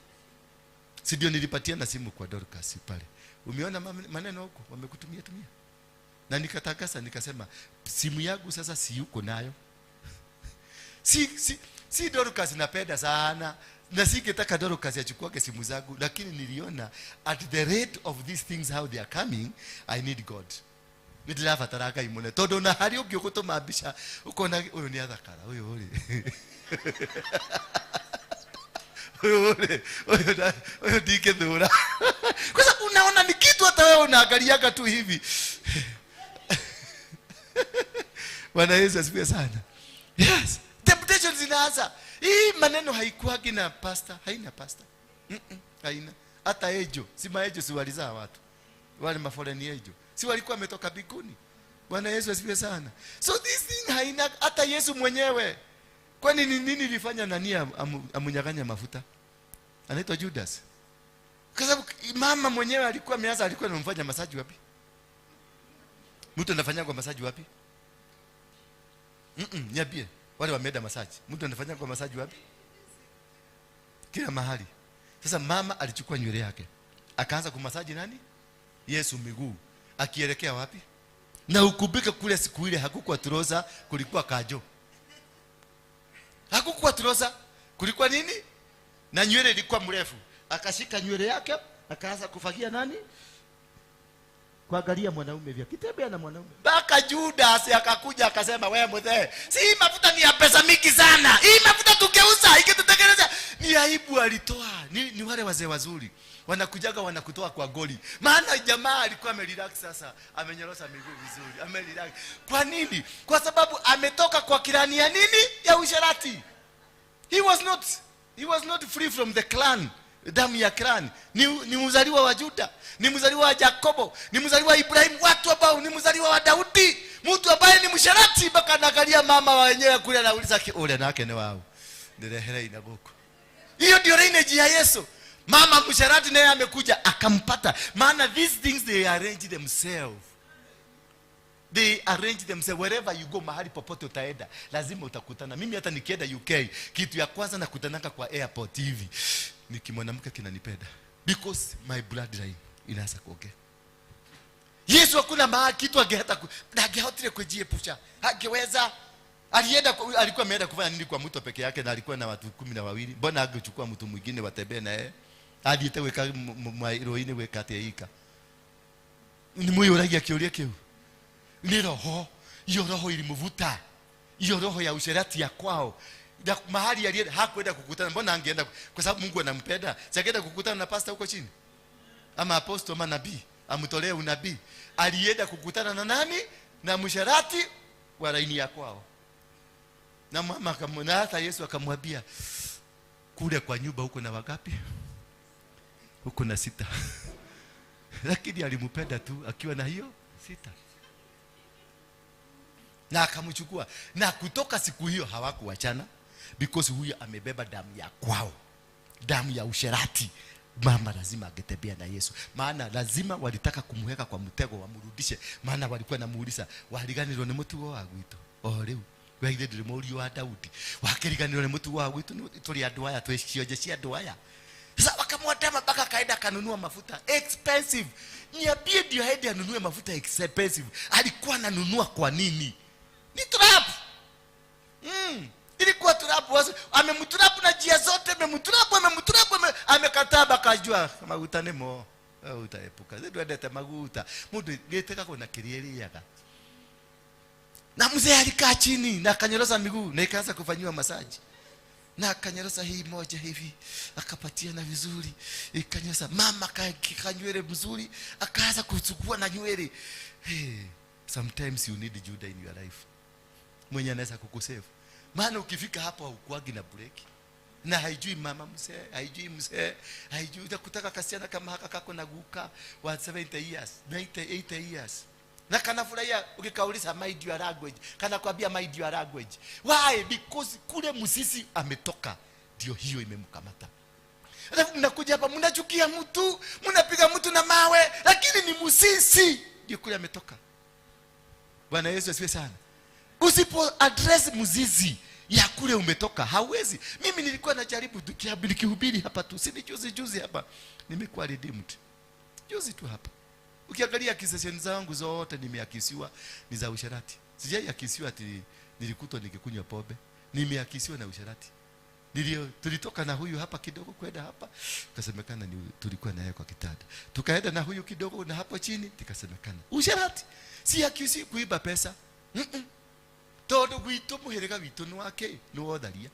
Si ndio nilipatia na simu kwa Dorcas pale. Umeona maneno huko wamekutumia. Na nikatakasa nikasema simu yangu sasa si yuko nayo. Si Dorcas napenda sana. Na singetaka Dorcas achukue simu zangu, lakini niliona at the rate of these things how they are coming, I need God. Nidilava taraka imone. Todo na hari ukiokoto mabisha uko na uyo ni athakara uyo uri. Uyo dike dhura. Kwa sababu unaona ni kitu hata wewe unaangaliaga tu hivi. Bwana Yesu asifiwe sana. Yes. Temptations zinaanza. Hii maneno haikuagi na pastor, haina pastor. Haina. Hata ejo, si maejo si walizaa watu. Wale maforeni ejo. Si walikuwa wametoka bikuni. Bwana Yesu asifiwe sana. So this thing haina hata Yesu mwenyewe. Kwani nini ilifanya nani amunyaganya mafuta? Anaitwa Judas. Kwa sababu mama mwenyewe alikuwa anamfanya masaji wapi? Mtu anafanya kwa masaji wapi? Niambie. Wale wameenda masaji. Mtu anafanya kwa masaji wapi? Kila mahali. Sasa mama alichukua nywele yake, akaanza kumasaji nani? Yesu miguu. Akielekea wapi? Na ukubika kule siku ile hakukuwa troza, kulikuwa kajo. Hakukuwa troza, kulikuwa nini? Na nywele ilikuwa mrefu. Akashika nywele yake, akaanza kufagia nani? Kuangalia mwanaume vya kitembea na mwanaume. Baka Judas akakuja akasema, wewe mzee, si mafuta ni ya pesa mingi sana. Hii mafuta tugeuza, ikitutengeneza. Ni aibu alitoa. Ni wale wazee wazuri. Wanakujaga wanakutoa kwa goli. Maana jamaa alikuwa amerelax sasa, amenyorosha miguu vizuri, amerelax. Kwa nini? Kwa sababu ametoka kwa kirani ya nini? Ya usherati. He was not free from the clan. Damu ya clan. Ni mzaliwa wa Juda, ni mzaliwa wa Yakobo, ni mzaliwa wa Ibrahim, watu ambao ni mzaliwa wa Daudi, mtu ambaye ni msharati. Baka anagalia mama wenyewe kule anauliza ule nake ni wao. Ndio hele inagoko. Hiyo ndio lineage ya Yesu. Mama msharati naye amekuja akampata. Maana these things they arrange themselves. Wherever you go, mahali popote utaenda lazima utakutana. Mimi hata nikienda UK, kitu ya kwanza nakutananga kwa airport hivi, nikimwona mke kinanipenda because my bloodline inaanza kuongea. Yesu hakuna mahali kitu angehata angehotile kujiepusha. Angeweza alikuwa ameenda kufanya nini kwa mtu peke yake na alikuwa na watu 12? Mbona angechukua mtu mwingine watembee naye? Aliite weka mairoine weka teika. Ni moyo rangi akiulia kiu. Ni roho, hiyo roho ilimvuta. Hiyo roho ya usherati ya kwao. Na mahali alienda hakwenda kukutana. Mbona angeenda? Kwa sababu Mungu anampenda. Si angeenda kukutana na pastor huko chini? Ama apostle ama nabii, amtolee unabii. Alienda kukutana na nani? Na msherati wa laini ya kwao. Na mama akamwona, hata Yesu akamwambia, kule kwa nyumba huko na wangapi? Huko na 6. Lakini alimpenda tu akiwa na hiyo 6. Na akamchukua. Na kutoka siku hiyo hawakuachana because huyo amebeba damu ya kwao. damu ya usherati, mama lazima angetembea na Yesu. Maana lazima walitaka kumweka kwa mtego wamrudishe. Maana walikuwa namuuliza, waliganirwo ni mutugo wa gwitu o riu weire ndiri muri wa Daudi, wakiriganirwo ni mutugo wa gwitu tuli andu aya twicioje cia andu aya. Sasa wakamwatema mpaka kaenda kanunua mafuta expensive. Niambie ndio haidi anunue mafuta expensive. Alikuwa ananunua kwa nini? Ni trap. Ilikuwa trap. Amemtrap na njia zote, amemtrap, amekataa bakajua maguta nimo. Utaepuka. Ndio ndete maguta. Mundu ngeteka kuna kirieriaga. Na mzee alikaa chini na akanyorosa miguu na ikaanza kufanywa masaji. Na akanyorosa hii moja hivi, akapatia na vizuri, ikanyorosa mama kanywele mzuri, akaanza kuchukua na nywele. Hey, sometimes you need Judah in your life. Mwenye anaweza kukusave. Maana ukifika hapo haukuagi na break. Na haijui mama mzee, haijui mzee, haijui utakutaka kasiana kama haka kako na guka wa 70 years, 98 years. Na kana furahia ukikauliza mind your language, kana kwambia mind your language. Why? Because kule msisi ametoka, ndio hiyo imemkamata. Alafu mnakuja hapa mnachukia mtu, mnapiga mtu na mawe, lakini ni msisi ndio kule ametoka. Bwana Yesu asifiwe sana. Usipo address mzizi ya kule umetoka, hauwezi. Mimi nilikuwa najaribu nikihubiri hapa tu, si juzi hapa nimekuwa redeemed. Juzi tu hapa. Ukiangalia kisesheni zangu zote nimeakisiwa ni za usherati. Sijaiakisiwa ati nilikutwa nikikunywa pombe. Nimeakisiwa na usherati. Tulitoka na huyu hapa kidogo kwenda hapa, tukasemekana tulikuwa naye kwa kitanda. Tukaenda na huyu kidogo na hapo chini, tukasemekana usherati. Si akisi kuiba pesa. Todo gwito muherega wito ni wake no otharia.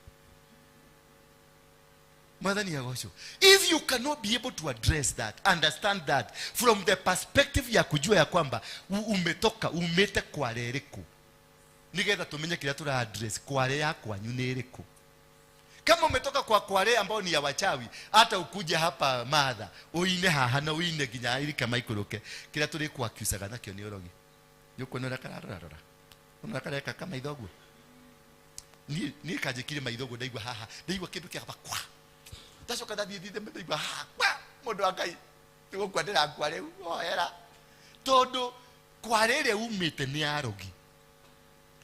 Madhani ya gosho. If you cannot be able to address that, understand that from the perspective ya kujua ya kwamba umetoka, umete kwa rereko, nigetha tumenye kila tura address kware ya kwanyu ni reko. Kama umetoka kwa kware ambao ni ya wachawi, hata ukuja hapa madha uine haha na uine ginya ili kama ikuruke, kila turi kwa akiusaga nakyo ni orogi. Yuko nora kararora. Unakareka kama idhogo. Ni kaje kile maidhogo ndaigwa haha. Ndaigwa kindu kia bakwa. Tacoka ndathithite ndaigwa haha. Mundu akai. Tugo kwandira kwa riu. Oera. Tondu kwa rere umite ni arogi.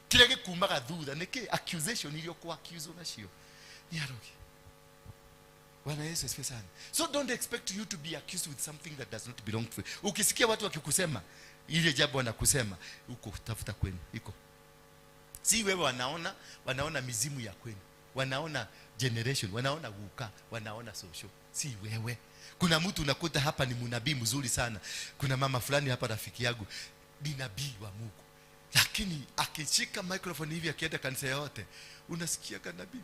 Kile gikumaga thutha niki accusation ilio kwa accuse nacio. Ni arogi. Bwana Yesu asifiwe sana. So don't expect you to be accused with something that does not belong to you. Ukisikia watu wakikusema ile jambo wanakusema, uko tafuta kwenu iko. Si wewe wanaona mizimu ya kwenu. Wanaona generation, wanaona guka, wanaona social. Si wewe. Kuna mtu unakuta hapa ni munabii mzuri sana. Kuna mama fulani hapa rafiki yangu, ni nabii wa Mungu. Lakini akishika microphone hivi akienda kanisa yote, unasikia kana nabii.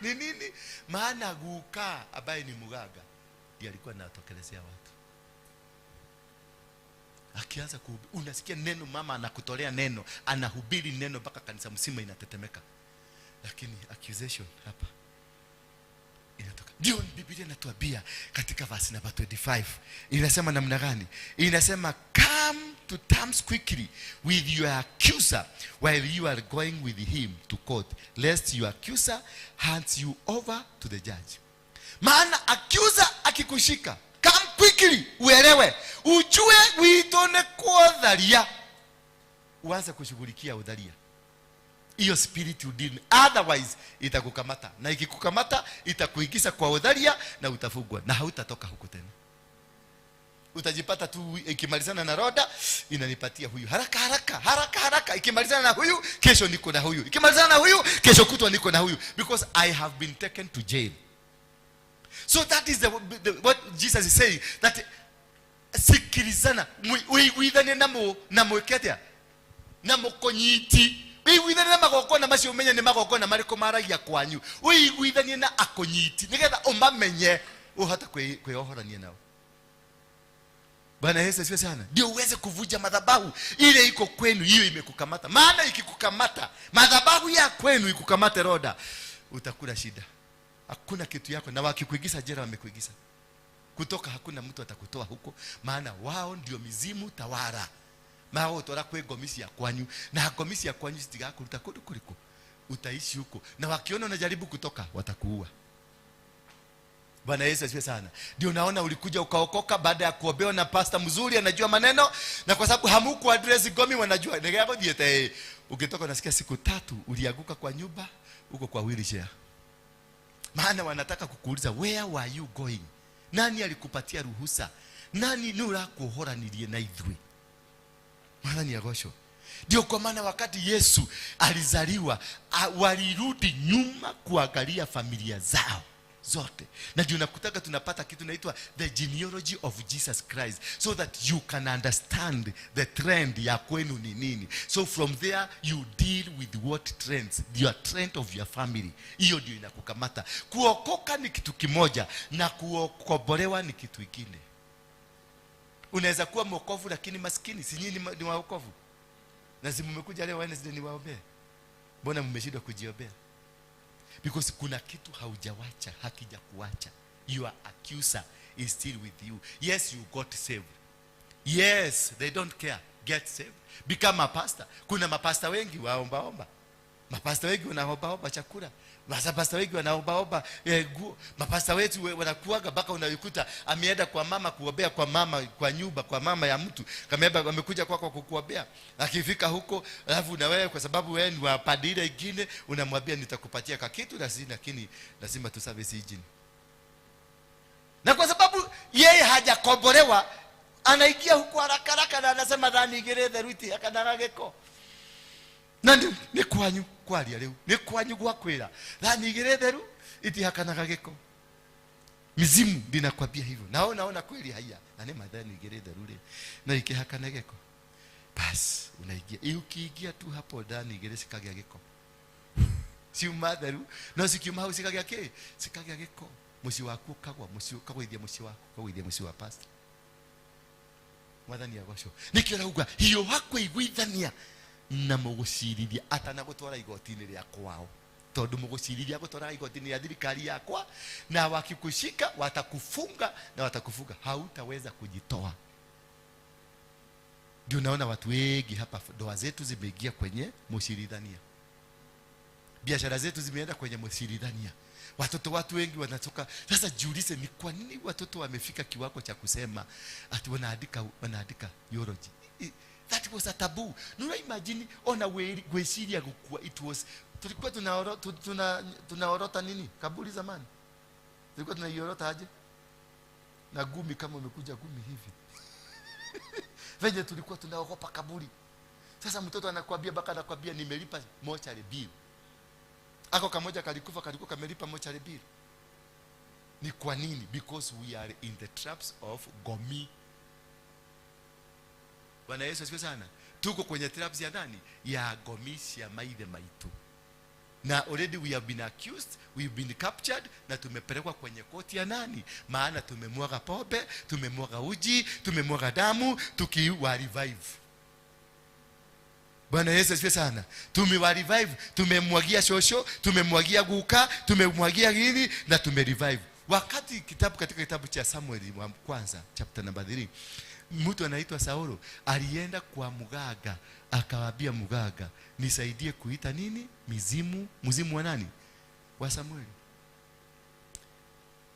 Ni nini? Maana guka ambaye ni mugaga ndiye alikuwa anatokelezea watu. Akianza kuhubiri, unasikia neno, mama anakutolea neno, anahubiri neno mpaka kanisa mzima inatetemeka. Lakini accusation hapa inatoka. Ndio Biblia inatuambia katika verse number 25. Inasema namna gani? Inasema come to terms quickly with your accuser while you are going with him to court, lest your accuser hands you over to the judge. Maana accuser akikushika, come quickly, uelewe, ujue uitone kwa udharia, uanze kushughulikia udharia. Hiyo spirit udini, otherwise itakukamata, na ikikukamata itakuingiza kwa udharia na utafugwa na hautatoka huko tena. Utajipata tu ikimalizana na roda inanipatia huyu haraka, ikimalizana na huyu kesho niko na huyu, ikimalizana na huyu kesho kutwa niko na huyu, because I have been taken to jail. So that is what Jesus is saying, that sikilizana, uidhane na mweketea na mukonyiti, uidhane na magokona macio umenye ni magokona mariko maragia kwanyu, uidhane na akonyiti nigetha umamenye uhata kweohorania nao. Bwana Yesu asifiwe sana. Ndio uweze kuvuja madhabahu ile iko kwenu, hiyo imekukamata. Maana ikikukamata madhabahu ya kwenu, ikukamate roda, utakula shida. Hakuna kitu yako, na wakikuigiza jela wamekuigiza. Kutoka hakuna mtu atakutoa huko, maana wao ndio mizimu tawara. Mao tora kwe gomisi ya kwanyu, na gomisi ya kwanyu sitiga kuruta kuliko. utaishi huko, na wakiona unajaribu kutoka watakuua. Bwana Yesu asifiwe sana. Ndio naona ulikuja ukaokoka baada ya kuobewa na pastor mzuri anajua maneno, na kwa sababu hamuku address gomi wanajua. Nigabo diete ukitoka unasikia siku 3 ulianguka kwa nyumba uko kwa wheelchair. Maana wanataka kukuuliza where were you going? Nani alikupatia ruhusa? Nani nura kuhora nilie na idhui? Maana ni agosho. Ndio kwa maana wakati Yesu alizaliwa walirudi nyuma kuangalia familia zao zote. Na ndio nakutaka tunapata kitu naitwa the genealogy of Jesus Christ, so that you can understand the trend ya kwenu ni nini. So from there you deal with what trends, your trend of your family. Hiyo ndio inakukamata. Kuokoka ni kitu kimoja na kuokobolewa ni kitu kingine. Unaweza kuwa mwokovu lakini maskini. Si nyinyi ni waokovu? Na si mmekuja leo Wednesday ni waombea? Mbona mmeshindwa kujiombea? Because kuna kitu haujawacha, hakija kuacha. Your accuser is still with you. Yes, you got saved. Yes, they don't care. Get saved. Become a pastor. Kuna mapasta wengi waomba. Mapasta wengi wanaomba chakula. Mapasta wengi wanaomba nguo. Mapasta wetu wanakuaga mpaka unaikuta ameenda kwa mama kuombea, kwa mama kwa nyumba, kwa mama ya mtu. Kameba amekuja kwako kukuombea. Akifika huko, alafu na wewe kwa sababu wewe ni wa padri ingine unamwambia nitakupatia kitu lakini lazima tu service hii. Na kwa sababu yeye hajakombolewa, anaingia huko haraka na anasema dhani gereza ruti akanarageko. Nandi ni kwanyu kwaria leo. Ni kwanyu gwakwira. Dhani gereza ru iti hakanaga geko. Mizimu ndinakwambia hivyo. Naona kweli haya. Na ni madhani gereza rule. Na ikihakana geko. Bas unaingia. Ukiingia tu hapo ndani gereza kagya geko. Si umadharu. Na sikiuma usikagya ke. Sikagya geko. Musi wako kagwa, musi kagwithia musi wako, kagwithia musi wa pastor. Mwathani agosho. Nikirauga hiyo hako igwithania na muguciriria atana gutwara igoti-ini ria kwao, tondu muguciriria gutwara igoti-ini ria thirikari yakwa, na wakikushika watakufunga na watakufunga, hautaweza kujitoa. Ndio naona watu wengi hapa ndoa zetu zimeingia kwenye mushiridhania, biashara zetu zimeenda kwenye mushiridhania, watu wengi wanatoka. Sasa jiulize ni kwa nini watoto wamefika kiwango cha kusema ati wanaandika theology. That was a taboo. Nuna imagine ona gweciria gukua. It was tulikuwa tunaorota nini kaburi zamani, tulikuwa tunaiorota aje na gumi, kama umekuja gumi hivi venye tulikuwa tunaogopa kaburi. Sasa mtoto anakuambia baka anakuambia nimelipa mortuary bill. Ako kamoja kalikufa kalikuwa kamelipa mortuary bill. Ni kwa nini? Because we are in the traps of gomi. Bwana Yesu asifiwe sana. Tuko kwenye traps ya nani? Ya gomishi ya maithe maitu. Na already we have been accused, we have been captured, na tumepelekwa kwenye koti ya nani? Maana tumemwaga pombe, tumemwaga uji, tumemwaga damu, tukiwa revive. Bwana Yesu asifiwe sana. Tumewa revive, tumemwagia shosho, tumemwagia guka, tumemwagia gini na tumerevive. Wakati katika kitabu cha Samueli wa kwanza chapter number 3, mtu anaitwa Saulo alienda kwa mganga, akawaambia mganga nisaidie kuita nini? Mzimu wa nani? Wa Samueli.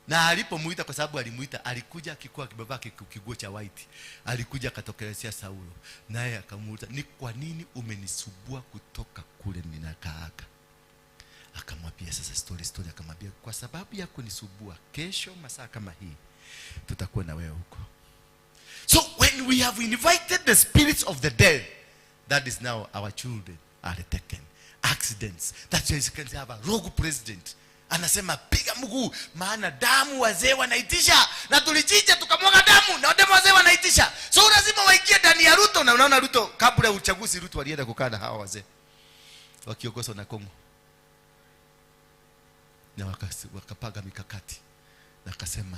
Na alipomuita, kwa sababu alimuita, alikuja akikuwa kibaba kiguo cha white. Alikuja akatokelezea Saulo, naye akamuuliza ni kwa nini umenisubua kutoka kule ninakaaga? Akamwambia sasa story akamwambia kwa sababu ya kunisubua, kesho masaa kama hii tutakuwa na wewe huko. So when we have invited the spirits of the dead, that is now our children are taken. Accidents. That's why you can have a rogue president. Anasema piga mguu, maana damu wazee wanaitisha, na tulichinja tukamwaga damu na damu wazee wanaitisha. So lazima waingie ndani ya Ruto. Na unaona Ruto kabla ya uchaguzi, Ruto alienda kukaa na hawa wazee wakiongozwa na Kongo, na wakapaga mikakati, na akasema,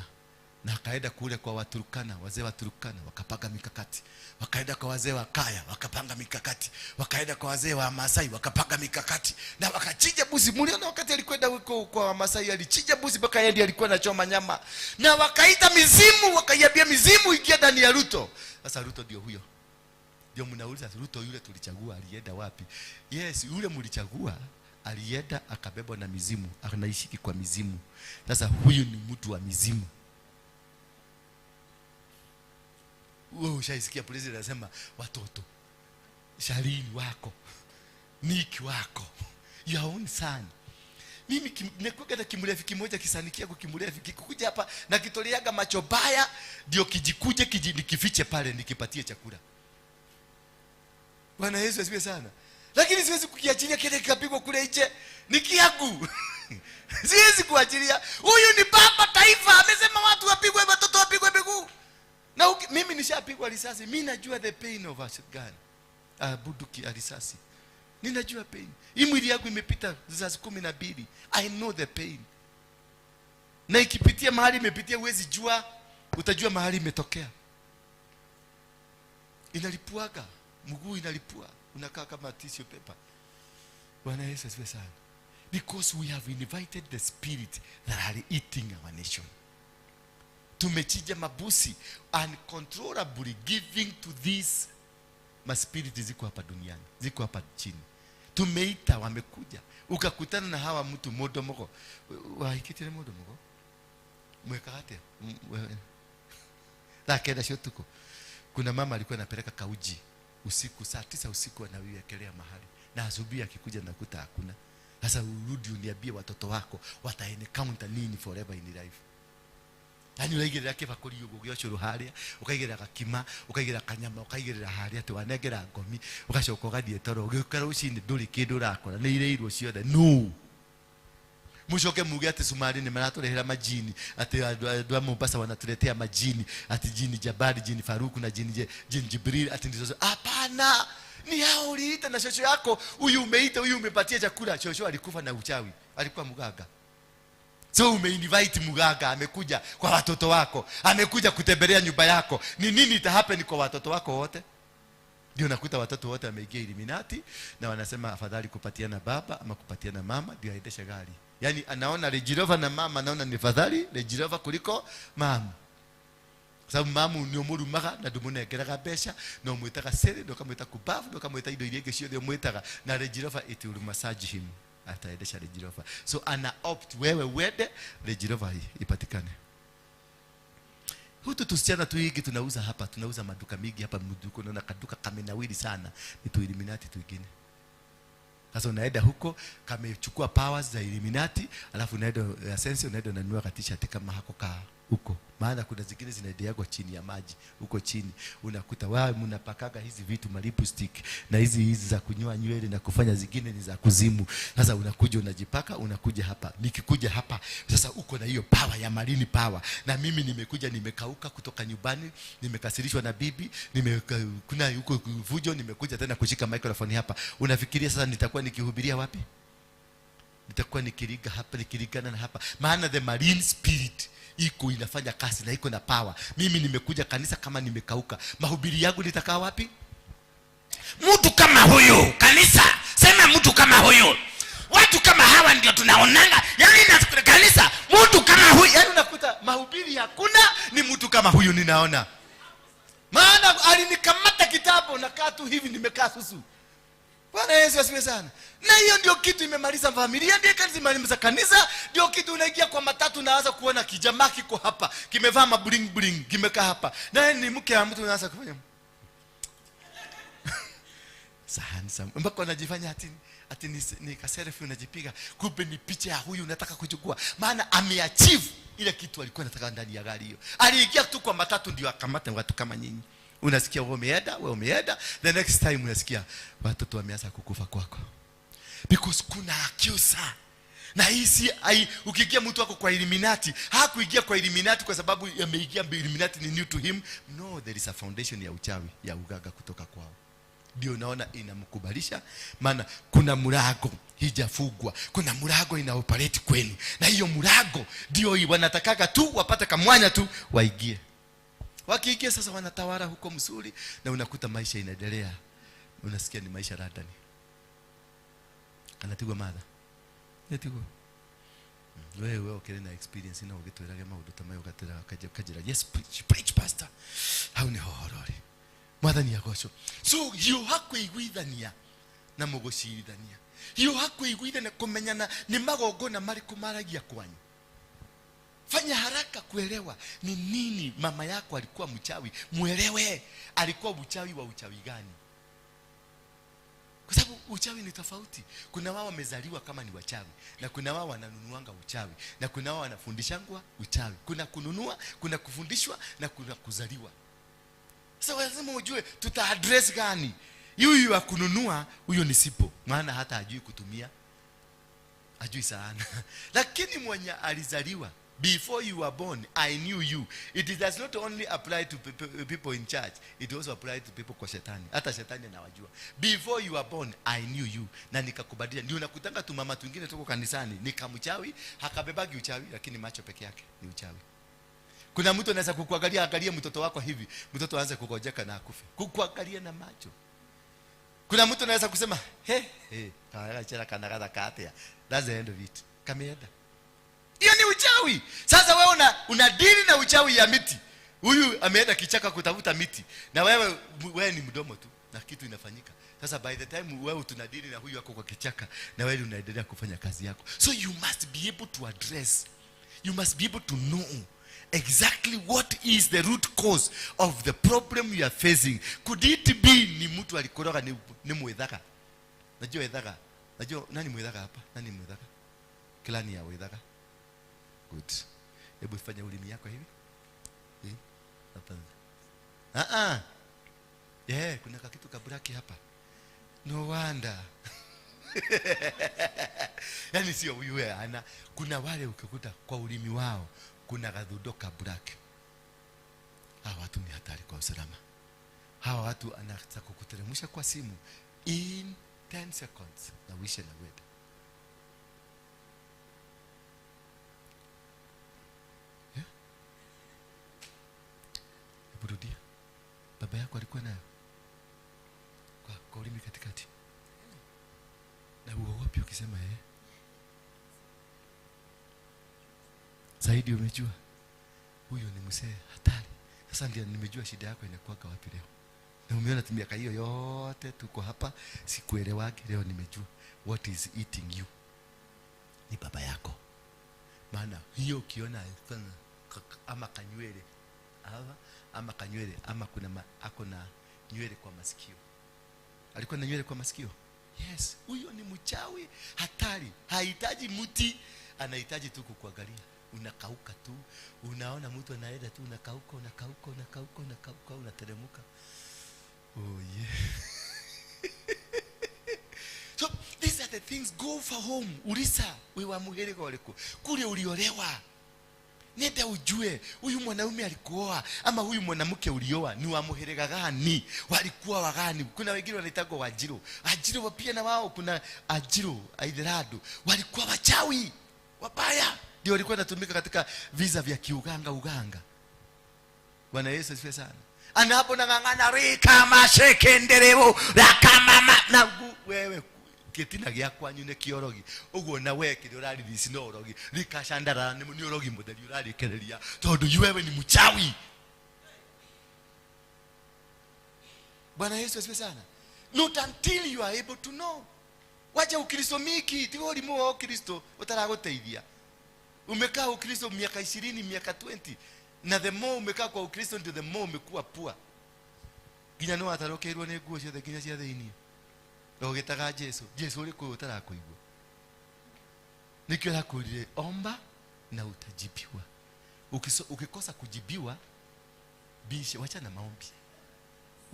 na akaenda kule kwa Waturkana, wazee wa Turkana wakapaga mikakati, wakaenda kwa wazee wa Kaya wakapanga mikakati, wakaenda kwa wazee wa Masai wakapaga mikakati, na wakachinja buzi. Mliona wakati alikwenda huko kwa Masai alichinja buzi mpaka yeye alikuwa anachoma nyama, na wakaita mizimu, wakaiambia mizimu ingia ndani ya Ruto. Sasa Ruto ndio huyo. Ndio mnauliza Ruto yule tulichagua alienda wapi? Yes, yule mlichagua alienda akabebwa na mizimu, anaishiki kwa mizimu. Sasa huyu ni mtu wa mizimu. Wewe ushaisikia polisi anasema watoto Shalini wako, Niki wako, your own son. Mimi nikuga na kimulevi kimoja kisanikia kwa kimulevi kikuja hapa na kitoleaga macho baya ndio kijikuje nikifiche pale nikipatie chakula. Bwana Yesu asifiwe sana. Lakini siwezi kukiachilia kile kikapigwa kule nje, ni kiagu. Siwezi kuachilia. Huyu ni baba taifa, amesema watu wapigwe, watoto wapigwe miguu. Na mimi nishapigwa risasi, mimi najua the pain of a gun. Buduki risasi. Ninajua pain. Hii mwili yangu imepita risasi 12. I know the pain. Na ikipitia mahali imepitia huwezi jua, utajua mahali imetokea. Inalipuaga, mguu inalipua, unakaa kama tissue paper. Bwana Yesu asifiwe sana. Because we have invited the spirit that are eating our nation. Tumechija mabusi uncontrollably giving to these maspiriti ziko hapa duniani, ziko hapa chini. Tumeita, wamekuja. Ukakutana na hawa mtu modomoko. Waikitile modomoko. Mwekagate. Lakenda shotuko. Kuna mama alikuwa anapeleka kauji usiku saa 9 usiku anawiwekelea mahali. Na asubuhi akikuja nakuta hakuna. Sasa urudi uniambie watoto wako wataencounter nini forever in life. Yani uraigerera kibakuri yugo gyochuru haria, ukaigerera gakima, ukaigerera kanyama, ukaigerera haria twanegera ngomi, ugacoka gathie toro ugikara ucini nduri kindu rakora ni ireirwo ciothe. No. Mushoke muge ati Sumari ni maraturehera majini, ati andu a Mombasa wanatuletea majini, ati jini Jabari, jini Faruku na jini Jibril, ati ndizo. Hapana. Ni hao uliita na shosho yako, huyu umeita, huyu umepatia chakula. Shosho alikufa na uchawi, alikuwa mganga. So umeinvite mganga, amekuja kwa watoto wako, amekuja kutembelea nyumba yako. Ni nini itahappen kwa watoto wako wote? Ndio nakuta watoto wote wameingia Illuminati na wanasema afadhali kupatiana baba ama kupatiana mama ndio aendeshe gari. Yaani anaona Rejirova na mama, anaona ni afadhali Rejirova kuliko mama. Sababu mama ni omuru maga na ndumunegerega besha na umwitaga sere ndo kamwita kubavu ndo kamwita indo irege ciothe umwitaga na Rejirova it will massage him. Ataendesha Rejirova. So ana opt wewe wende Rejirova ipatikane. Hutu tusichana tu hiki tunauza hapa, tunauza maduka mingi hapa mduko, unaona kaduka kamenawili sana, ni tu Illuminati tu ingine. Sasa unaenda huko kamechukua powers za Illuminati, alafu unaenda Ascension, unaenda unanunua t-shirt kama hako ka huko. Maana kuna zingine zinaideagwa chini ya maji huko chini. Unakuta wao mnapakaga hizi vitu lipstick na hizi za kunyoa nywele na kufanya zingine ni za kuzimu. Sasa unakuja unajipaka, unakuja hapa. Nikikuja hapa sasa uko na hiyo power ya marine power. Na mimi nimekuja nimekauka kutoka nyumbani, nimekasirishwa na bibi, kuna huko vujo, nimekuja tena kushika microphone hapa. Unafikiria sasa nitakuwa nikihubiria wapi? Nitakuwa nikiriga hapa, nikirigana na hapa. Maana the marine spirit iko inafanya kazi na iko na power. Mimi nimekuja kanisa kama nimekauka, mahubiri yangu nitakaa wapi? Mtu kama huyu kanisa, sema mtu kama huyu. Watu kama hawa ndio tunaonanga. Yaani na kanisa mtu kama huyu, yaani unakuta mahubiri hakuna, ni mtu kama huyu ninaona. Maana alinikamata kitabu na kaa tu hivi nimekaa susu. Bwana Yesu asifiwe sana. Na hiyo ndio kitu imemaliza familia, ndio kazi imemaliza kanisa, ndio kitu unaingia kwa matatu unaanza kuona kijamaa kiko hapa, kimevaa mabling bling, kimekaa hapa. Na ni mke wa mtu unaanza kufanya. Handsome. Mpaka unajifanya ati ni kaselfie unajipiga, kumbe ni picha ya huyu unataka kuchukua. Maana ameachieve ile kitu alikuwa anataka ndani ya gari hiyo. Aliingia tu kwa matatu ndio akamata watu kama nyinyi. Unasikia wewe umeenda, the next time unasikia watoto wameanza kukufa kwako. Because kuna accuser. Na hii ukiingia mtu wako kwa Illuminati, hakuingia kwa Illuminati kwa sababu ameingia Illuminati ni new to him. No, there is a foundation ya uchawi, ya ugaga kutoka kwao. Ndio naona inamkubalisha, maana kuna murago hijafugwa, kuna murago ina operate kwenu. Na hiyo murago ndio wanatakaga tu wapate kamwanya tu waingie. Wakiingia sasa wanatawala huko mzuri na unakuta maisha inaendelea. Unasikia ni maisha radani. Anatigwa mada. Yatigwa. Wewe ukile na experience na ugitweraga maundu tamayo gatera kajira. Yes, preach pastor. How ni horori. Mwathani agoco. So you hakuiguithania na mugocirithania. hiyo hakuiguitha na kumenyana ni magongona marĩkũ maragia kwanyu. Fanya haraka kuelewa ni nini. Mama yako alikuwa mchawi, muelewe alikuwa mchawi wa uchawi gani, kwa sababu uchawi ni tofauti. Kuna wao wamezaliwa kama ni wachawi, na kuna wao wananunuanga uchawi, na kuna wao wanafundishangwa uchawi. Kuna kununua, kuna kufundishwa, na kuna kuzaliwa. Sasa lazima ujue tuta address gani. Huyu wa kununua, huyo ni sipo, maana hata hajui kutumia, hajui sana. Lakini mwenye alizaliwa, before you were born, I knew you. It does not only apply to people in church, it also apply to people kwa shetani. Hata shetani anawajua. Before you were born, I knew you. Na nikakubadilisha. Ndio nakutanga tu mama twingine tuko kanisani, nikamchawi, hakabebagi uchawi, lakini macho peke yake ni uchawi. Kuna mtu anaweza kukuangalia, angalia mtoto wako hivi, mtoto aanze kugojeka na akufe. Kukuangalia na macho. Kuna mtu anaweza kusema, kawaga chela kanagaza katea. That's the end of it. Kameenda. Hiyo ni uchawi. Sasa wewe una dili na uchawi ya miti. Huyu ameenda kichaka kutafuta miti, na wewe ni mdomo tu na kitu inafanyika. Sasa by the time wewe tunadili na huyu wako kwa kichaka, na wewe unaendelea kufanya kazi yako. So you must be able to address. You must be able to know exactly what is the root cause of the problem you are facing. Could it be ni mtu alikoroga ni mwedhaka? Najua wedhaka. Najua nani mwedhaka hapa? Nani mwedhaka? Klani ya wedhaka. Good. Hebu fanya ulimi yako hivi. Hapa. Kuna kitu kaburaki hapa. No wonder. Yaani sio huyu ana, kuna wale ukikuta kwa ulimi wao kuna gadhudo kaburaki. Hawa watu ni hatari kwa usalama. Hawa watu anataka kukuteremsha kwa simu in 10 seconds na wishe na weda. Burudia. Baba yako alikuwa nayo kwa ulimi katikati. Na uogopi ukisema zaidi umejua huyo ni mzee hatari. Sasa ndio nimejua shida yako inakuwa wapi leo. Na umeona miaka hiyo yote tuko hapa sikuelewagi, leo nimejua what is eating you. Ni baba yako. Maana hiyo ukiona ama kanywele ama kanywele ama kuna ako na nywele kwa masikio. Alikuwa na nywele kwa masikio. Yes, huyo ni mchawi hatari. Hahitaji mti, anahitaji tu kukuangalia. Unakauka tu. Unaona mtu anaenda tu unakauka, unateremka. Oh yeah. So these are the things. Go for home. Ulisa, wewe muhere kwa waliko. Kule uliolewa. Nenda ujue huyu mwanaume alikuoa ama huyu mwanamke ulioa ni wa muherega gani, walikuwa wagani. Kuna wengine wanaitwa Wajiro. Ajiro pia na wao kuna Ajiro, Aidherado. Walikuwa wachawi, wabaya. Ndio walikuwa wanatumika katika visa vya uganga. Bwana Yesu asifiwe sana. Ana hapo nangangana rika mashekenderebo la kama na wewe ketina gya kwanyu ne kiorogi uguo na wekire urari thisi no orogi rikashandara ni orogi mutheri urari kereria tondu wewe ni mchawi. Bwana Yesu asifiwe sana. Not until you are able to know. Wacha ukristo miki tigori mo ukristo utaraguteithia. Umekaa ukristo miaka 20 miaka 20 na the more umekaa kwa ukristo ndio the more umekuwa pua. Ginya no atarokerwo ne nguo ciothe ginya cia thiini. Ogetaga Jesu uri ku utarakuigwa. Nikio hakurire omba na utajibiwa. Ukikosa kujibiwa bisha, wachana maombi.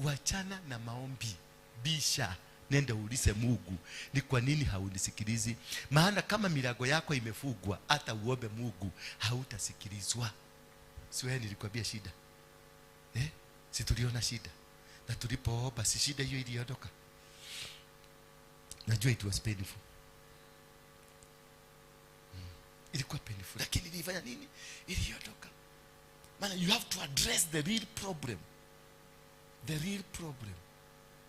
Wachana na maombi. Bisha, nenda ulise Mungu, ni kwa nini haunisikilizi? Maana kama milango yako imefungwa, hata uombe Mungu hautasikilizwa. Siwe nilikwambia shida. Si tuliona shida. Na tulipoomba si shida hiyo iliondoka. Najua it was painful. Ilikuwa painful, lakini ilifanya nini? Iliondoka. Maana you have to address the real problem. The real problem.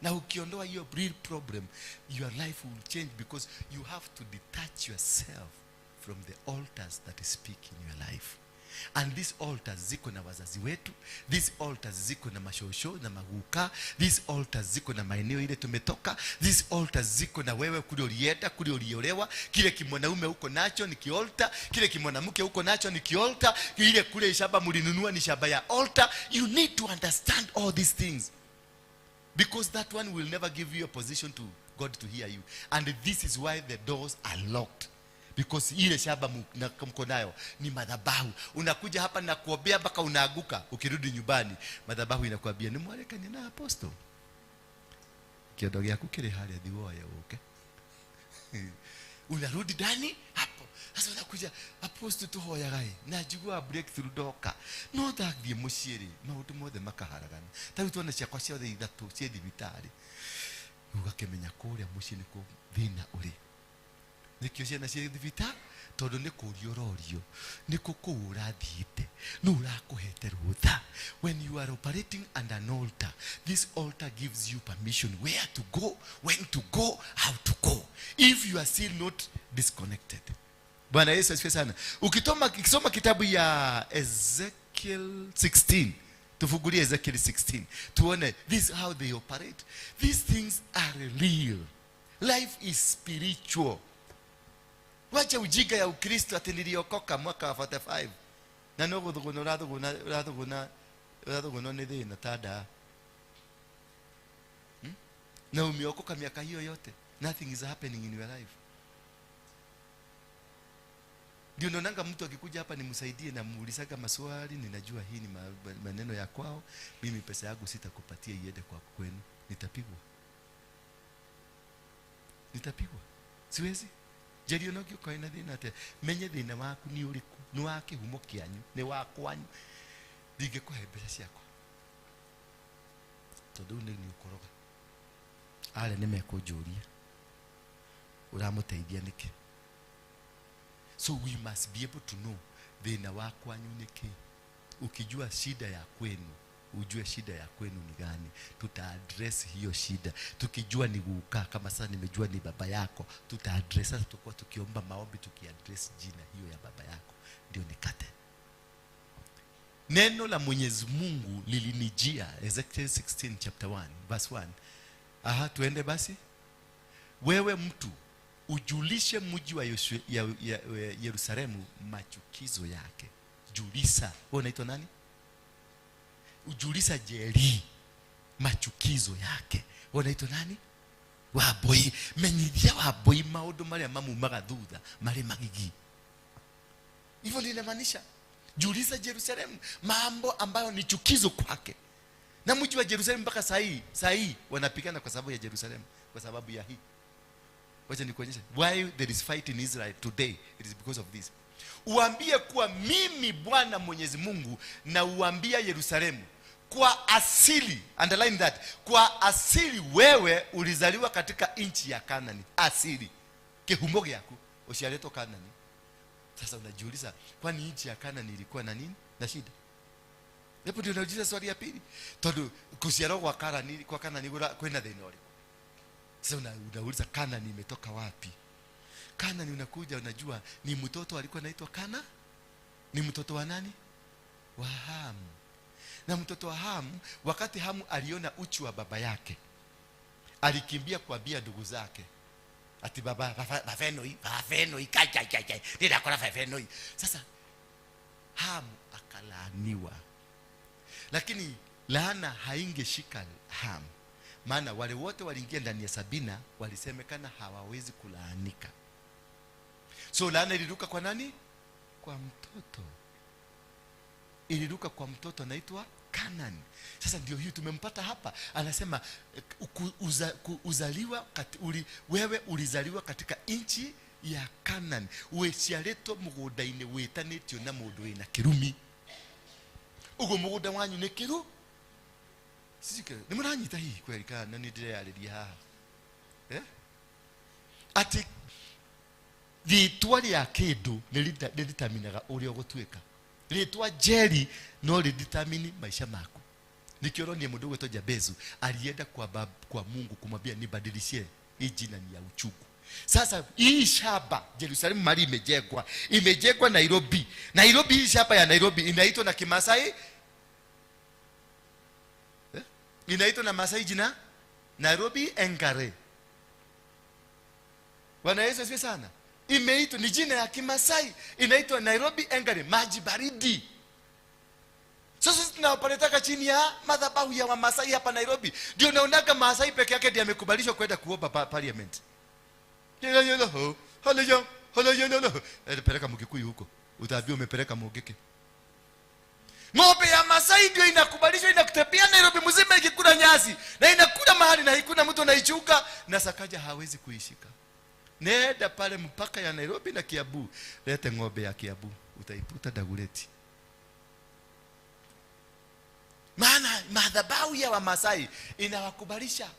Na ukiondoa hiyo real problem, your life will change, because you have to detach yourself from the altars that speak in your life. And these altars ziko na wazazi wetu, these altars ziko na mashosho na maguka, these altars ziko na maeneo ile tumetoka, these altars ziko na wewe kule ulienda, kule uliolewa, kile kimwanaume uko nacho ni kialtar, kile kimwanamke uko nacho ni kialtar, ile kule shamba mlinunua ni shamba ya altar. You need to understand all these things, because that one will never give you a position to God to hear you. And this is why the doors are locked, because ile shamba mko nayo ni madhabahu. Unakuja hapa na kuombea mpaka unaaguka, ukirudi nyumbani madhabahu inakuambia ni mwalekani na apostle kiodo yako kile hali dhiwoya okay. Unarudi ndani hapo sasa, unakuja apostle tuhoya gai na jigwa breakthrough doka no thagthie muciiri maundu mothe makaharagana tawi tuona cia kwa ciothe ithatu cia thibitari, ugakemenya kuria mucii niko thina uri nikio ciana cia thibitari tondu ni kurio rorio niko kuura thiite no urakuhete rutha. When you are operating under an altar, this altar gives you permission where to go, when to go, how to go, if you are still not disconnected. Bwana Yesu asifiwe sana. Ukisoma kitabu ya Ezekiel 16, tufungulie Ezekiel 16 tuone this how they operate. These things are real. Life is spiritual. Wacha ujinga ya Ukristo ati niliokoka mwaka wa 45 na nogo radhuguna ni thina tada na umeokoka miaka hiyo yote, nothing is happening in your life. Ndio naonanga mtu akikuja hapa nimsaidie na muulizaga maswali, ninajua hii ni maneno ya kwao, mimi pesa yangu sitakupatia iende kwa kwenu, nitapigwa siwezi. Jerio no kyo ina thina ate menye thina waku ni uriku ni wake humo kianyu ni wakwanyu ndingekuhe mbeca ciakwa tondu ni ukoroga ale nimekunjuria uramuteithia niki. So we must be able to know thina wakwanyu niki. Ukijua shida ya kwenu, ujue shida ya kwenu ni gani, tuta-address hiyo shida. Tukijua ni guka, kama sasa nimejua ni baba yako, tuta-address. Sasa tukua tukiomba maombi tuki-address jina hiyo ya baba yako, ndio nikate. Neno la Mwenyezi Mungu lilinijia Ezekiel 16 chapter 1 verse 1. Tuende basi. Wewe mtu ujulishe mji wa Yerusalemu machukizo yake. Julisa. Wewe unaitwa nani? Ujulisa Jeri machukizo yake. Wanaitwa nani? Waboi. Menyithia waboi maundu maria mamumaga thutha mari magigi. Hivyo linamaanisha julisa Jerusalem mambo ambayo ni chukizo kwake. Na mji wa Jerusalem mpaka saa hii wanapigana kwa sababu ya Jerusalem, kwa sababu ya hii. Wacha nikuonyeshe why there is fight in Israel today. It is because of this. Uambie kuwa mimi Bwana Mwenyezi Mungu na uambia Yerusalemu kwa asili, underline that, kwa asili wewe ulizaliwa katika nchi ya Kanani. Asili kihumo yako ushaletwa Kanani. Sasa unajiuliza kwani nchi ya Kanani ilikuwa na nini na shida? Hapo ndio unajiuliza swali ya pili. Tondu kusiaro kwa Kanani kwenda thina uriku. Sasa unauliza Kanani imetoka wapi? Kanani unakuja unajua ni mtoto alikuwa anaitwa Kana. Ni mtoto wa nani? Wa Hamu. Na mtoto wa Hamu, wakati Hamu aliona uchi wa baba yake, alikimbia kuambia ndugu zake ati baba fafenoi kai ndio fafenoi. Sasa Hamu akalaaniwa, lakini laana haingeshika Hamu, maana wale wote waliingia ndani ya Sabina walisemekana hawawezi kulaanika. So laana iliruka kwa nani? Kwa mtoto. Iliruka kwa mtoto anaitwa Kanani. Sasa ndio hiyo tumempata hapa. Anasema wewe ulizaliwa katika nchi ya Kanani. Weciaretwo mugundaine witanitio na mundu wina kirumi. Ugo mugunda wanyu ni kiru. Sisi ni muranyita hii kweli kana ni ndire yariria haha. Ati ritwa ria kindu niritaminaga uria gutwika. Ritwa Jeri no lidetermine maisha mako. Nikioronie mundu gwetwa Jabezu alienda kwa Mungu kumwambia nibadilishie hii jina ni ya uchugu. Sasa hii shamba Jerusalemu mali imejengwa Nairobi. Nairobi, hii shamba ya Nairobi inaitwa na Kimasai inaitwa na Masai jina Nairobi Engare. Bwana Yesu asifiwe sana. Imeitwa ni jina ya Kimasai, inaitwa Nairobi Engare, maji baridi. Sasa tunawapeleka chini ya madhabahu ya Wamasai hapa Nairobi. Ndio naonaga Masai peke yake ndiye amekubalishwa kwenda kuomba parliament. Peleka Mugikuyu huko, utaambiwa umepeleka Mugike. Ng'ombe ya Masai ndio inakubalishwa, inakutembea Nairobi mzima ikikula nyasi, na inakula mahali na hakuna mtu anaichuka, na Sakaja hawezi kuishika. Nenda pale mpaka ya Nairobi na Kiambu, lete ng'ombe ya Kiambu, utaiputa Dagoretti. Maana madhabahu ya Wamasai inawakubalisha.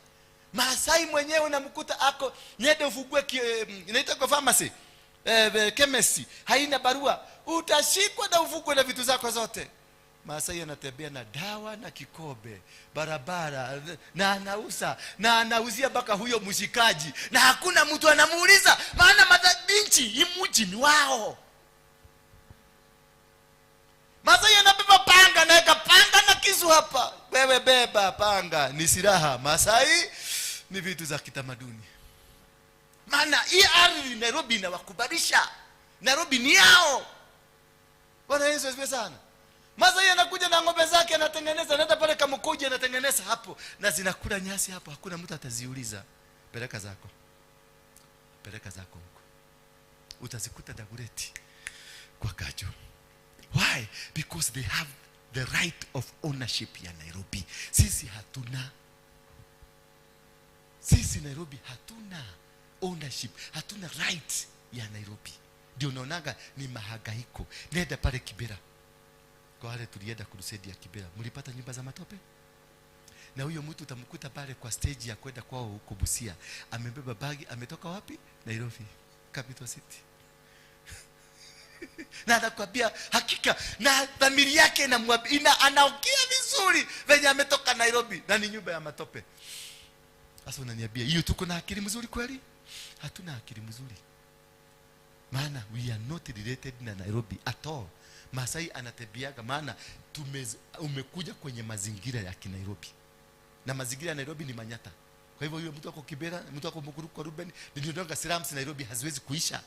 Masai mwenyewe unamkuta ako nende ufugue inaitwa kwa pharmacy chemist, haina barua, utashikwa na ufugwe na vitu zako zote. Masai anatembea na dawa na kikombe barabara, na anauza na anauzia mpaka huyo mshikaji, na hakuna mtu anamuuliza, maana madhabinchi imuji ni wao. Masai anabeba panga, naweka panga na kisu hapa, wewe beba panga, ni silaha. Masai ni vitu za kitamaduni. Maana hii ardhi Nairobi inawakubalisha. Nairobi ni yao. Bwana Yesu asifiwe sana. Masai anakuja na ng'ombe zake, anatengeneza, anaenda pale Kamukoji anatengeneza hapo, na zinakula nyasi hapo, hakuna mtu ataziuliza. Peleka zako huko, utazikuta Dagoretti kwa Kajo. Why? Because they have the right of ownership ya Nairobi. Sisi hatuna. Sisi Nairobi hatuna ownership, hatuna right ya Nairobi. Ndio unaonaga ni mahagaiko. Nenda pale Kibera, kwa wale tulienda crusade ya Kibera, mlipata nyumba za matope? Na huyo mtu utamkuta pale kwa stage ya kwenda kwao huko Busia, amebeba bagi, ametoka wapi? Nairobi, capital city. Na anakuambia hakika, na familia yake anaongea vizuri venye ametoka Nairobi, na ni nyumba ya matope. Sasa unaniambia hiyo tuko na akili mzuri kweli? Hatuna akili mzuri. Maana we are not related na Nairobi at all. Masai anatembeaga, maana umekuja kwenye mazingira ya Kinairobi. Na mazingira ya Nairobi ni Manyata. Kwa hivyo huyo mtu wako Kibera, mtu wako Mukuru kwa Ruben, ndio ndio slums Nairobi haziwezi kuisha.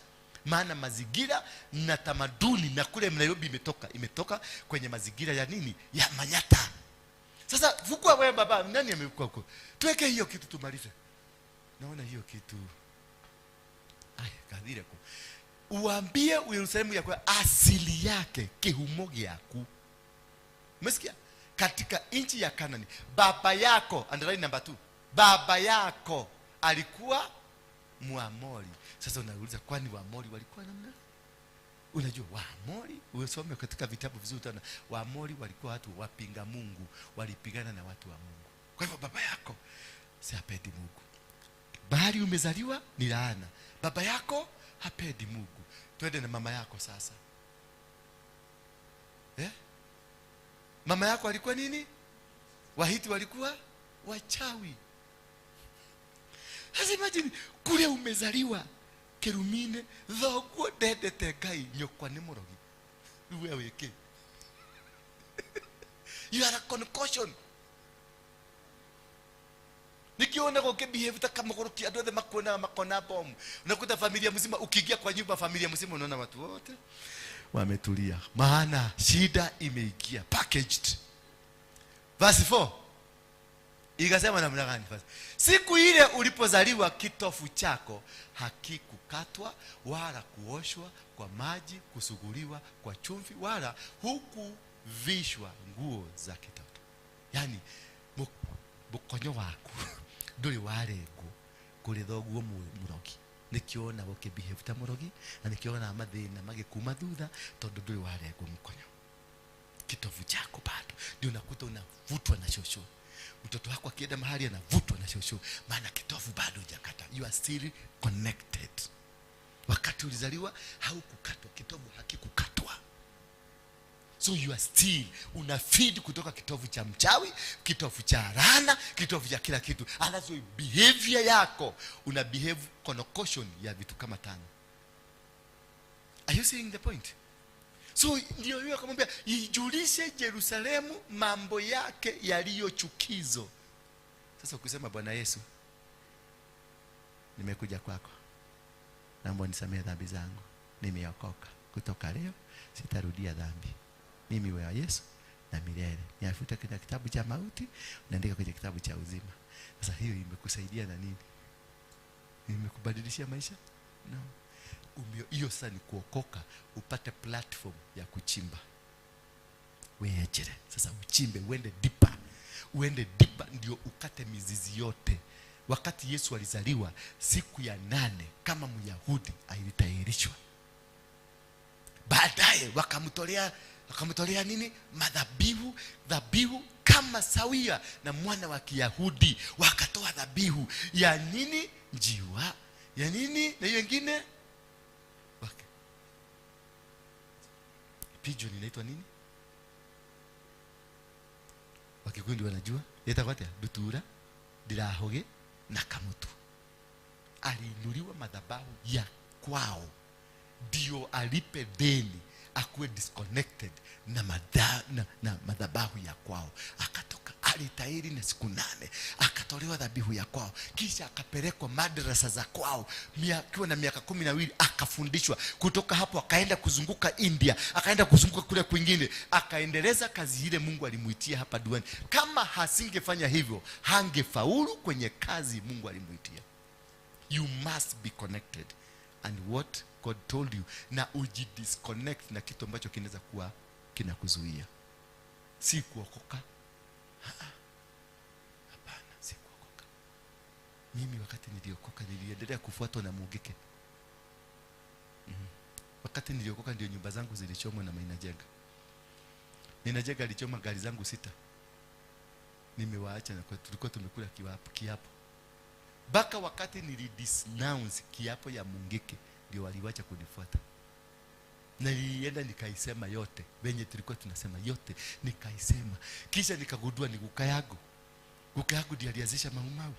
Maana mazingira na tamaduni na kule Nairobi imetoka kwenye mazingira ya nini? Ya Manyata. Sasa fukua wewe baba, nani amekuwa huko? Tuweke hiyo kitu tumalize. Naona hiyo kitu kadhire kwa. Uambie Yerusalemu ya kwa asili yake, kihumo yaku. Umesikia? Katika nchi ya Kanani, baba yako, underline number 2. Baba yako alikuwa Muamori. Sasa unauliza, kwani Waamori walikuwa namna? Unajua Waamori, usome katika vitabu vizuri sana. Waamori walikuwa watu wapinga Mungu, walipigana na watu wa Mungu. Kwa hivyo baba yako si hapendi Mungu. Bahari umezaliwa ni laana. Baba yako hapendi Mungu. Twende na mama yako sasa. Mama yako alikuwa nini? Wahiti walikuwa wachawi. Sasa imagine kule umezaliwa Kerumine, thoguo ndendete Ngai, nyokwa ni murogi. Wewe weke. You are a concussion. Nikiona kwa behave kama goroki andothe makona bomu. Unakuta familia mzima, ukiingia kwa nyumba familia mzima unaona watu wote wametulia. Maana shida imeingia packaged. Verse 4. Ikasema namna gani? Siku ile ulipozaliwa kitofu chako hakikukatwa wala kuoshwa kwa maji, kusuguliwa kwa chumvi, wala hukuvishwa nguo za kitoto. Yani mukonyo waku nduri warego kuri thoguo murogi. Nikiona woke behave ta murogi, na nikiona mathina magikuma thutha tondu nduri warego mukonyo. Kitofu chako bado ndio unakuta unavutwa na shosho. Mtoto wako akienda mahali anavutwa na shosho, maana kitofu bado hujakata. You are still connected. Wakati ulizaliwa haukukatwa, kitofu hakikukatwa. So you are still una feed kutoka kitovu cha mchawi, kitovu cha rana, kitovu cha kila kitu. Alafu behavior yako una behave connotation ya vitu kama 5. Are you seeing the point? So ndio yeye akamwambia ijulishe Yerusalemu mambo yake yaliyo chukizo. Sasa ukisema Bwana Yesu, nimekuja kwako, naomba unisamehe dhambi zangu, nimeokoka, kutoka leo sitarudia dhambi, mimi wa Yesu na milele, niafuta kwenye kitabu cha mauti, naandika kwenye kitabu cha uzima. Sasa hiyo imekusaidia na nini? Imekubadilishia maisha? No. Hiyo sasa ni kuokoka, upate platform ya kuchimba. Wewe sasa uchimbe, uende deeper ndio ukate mizizi yote. Wakati Yesu alizaliwa siku ya 8 kama Myahudi alitahirishwa. Baadaye wakamtolea nini? Dhabihu kama sawia na mwana wa Kiyahudi. Wakatoa dhabihu ya nini? Njiwa. Ya nini? Na hiyo nyingine pigeon inaitwa nini? Wakikundi wanajua. Yetakwata dutura, dirahoge na kamutu. Aliinuliwa madhabahu ya kwao ndio alipe deni, akuwe disconnected na madhabahu ya kwao. Akatoka, alitahiri na siku 8, akatolewa dhabihu ya kwao, kisha akapelekwa madrasa za kwao. Akiwa na miaka 12 akafundishwa. Kutoka hapo akaenda kuzunguka India, akaenda kuzunguka kule kwingine, akaendeleza kazi ile Mungu alimuitia hapa duniani. Kama hasingefanya hivyo, hangefaulu kwenye kazi Mungu alimuitia. You must be connected and what God told you, na ujidisconnect na kitu ambacho kinaweza kuwa kinakuzuia. Si kuokoka. Hapana, si kuokoka. Mimi wakati niliokoka niliendelea kufuatwa na Mugike. Wakati niliokoka ndio nyumba zangu zilichomwa na Ninajenga alichoma gari zangu 6. Nimewaacha na tulikuwa tumekula kiapo. Baka wakati nilidisnounce kiapo ya Mungike ndio waliwacha kunifuata. Na nilienda nikaisema yote, venye tulikuwa tunasema yote, nikaisema. Kisha nikagundua ni guka yangu ndiye alianzisha Mau.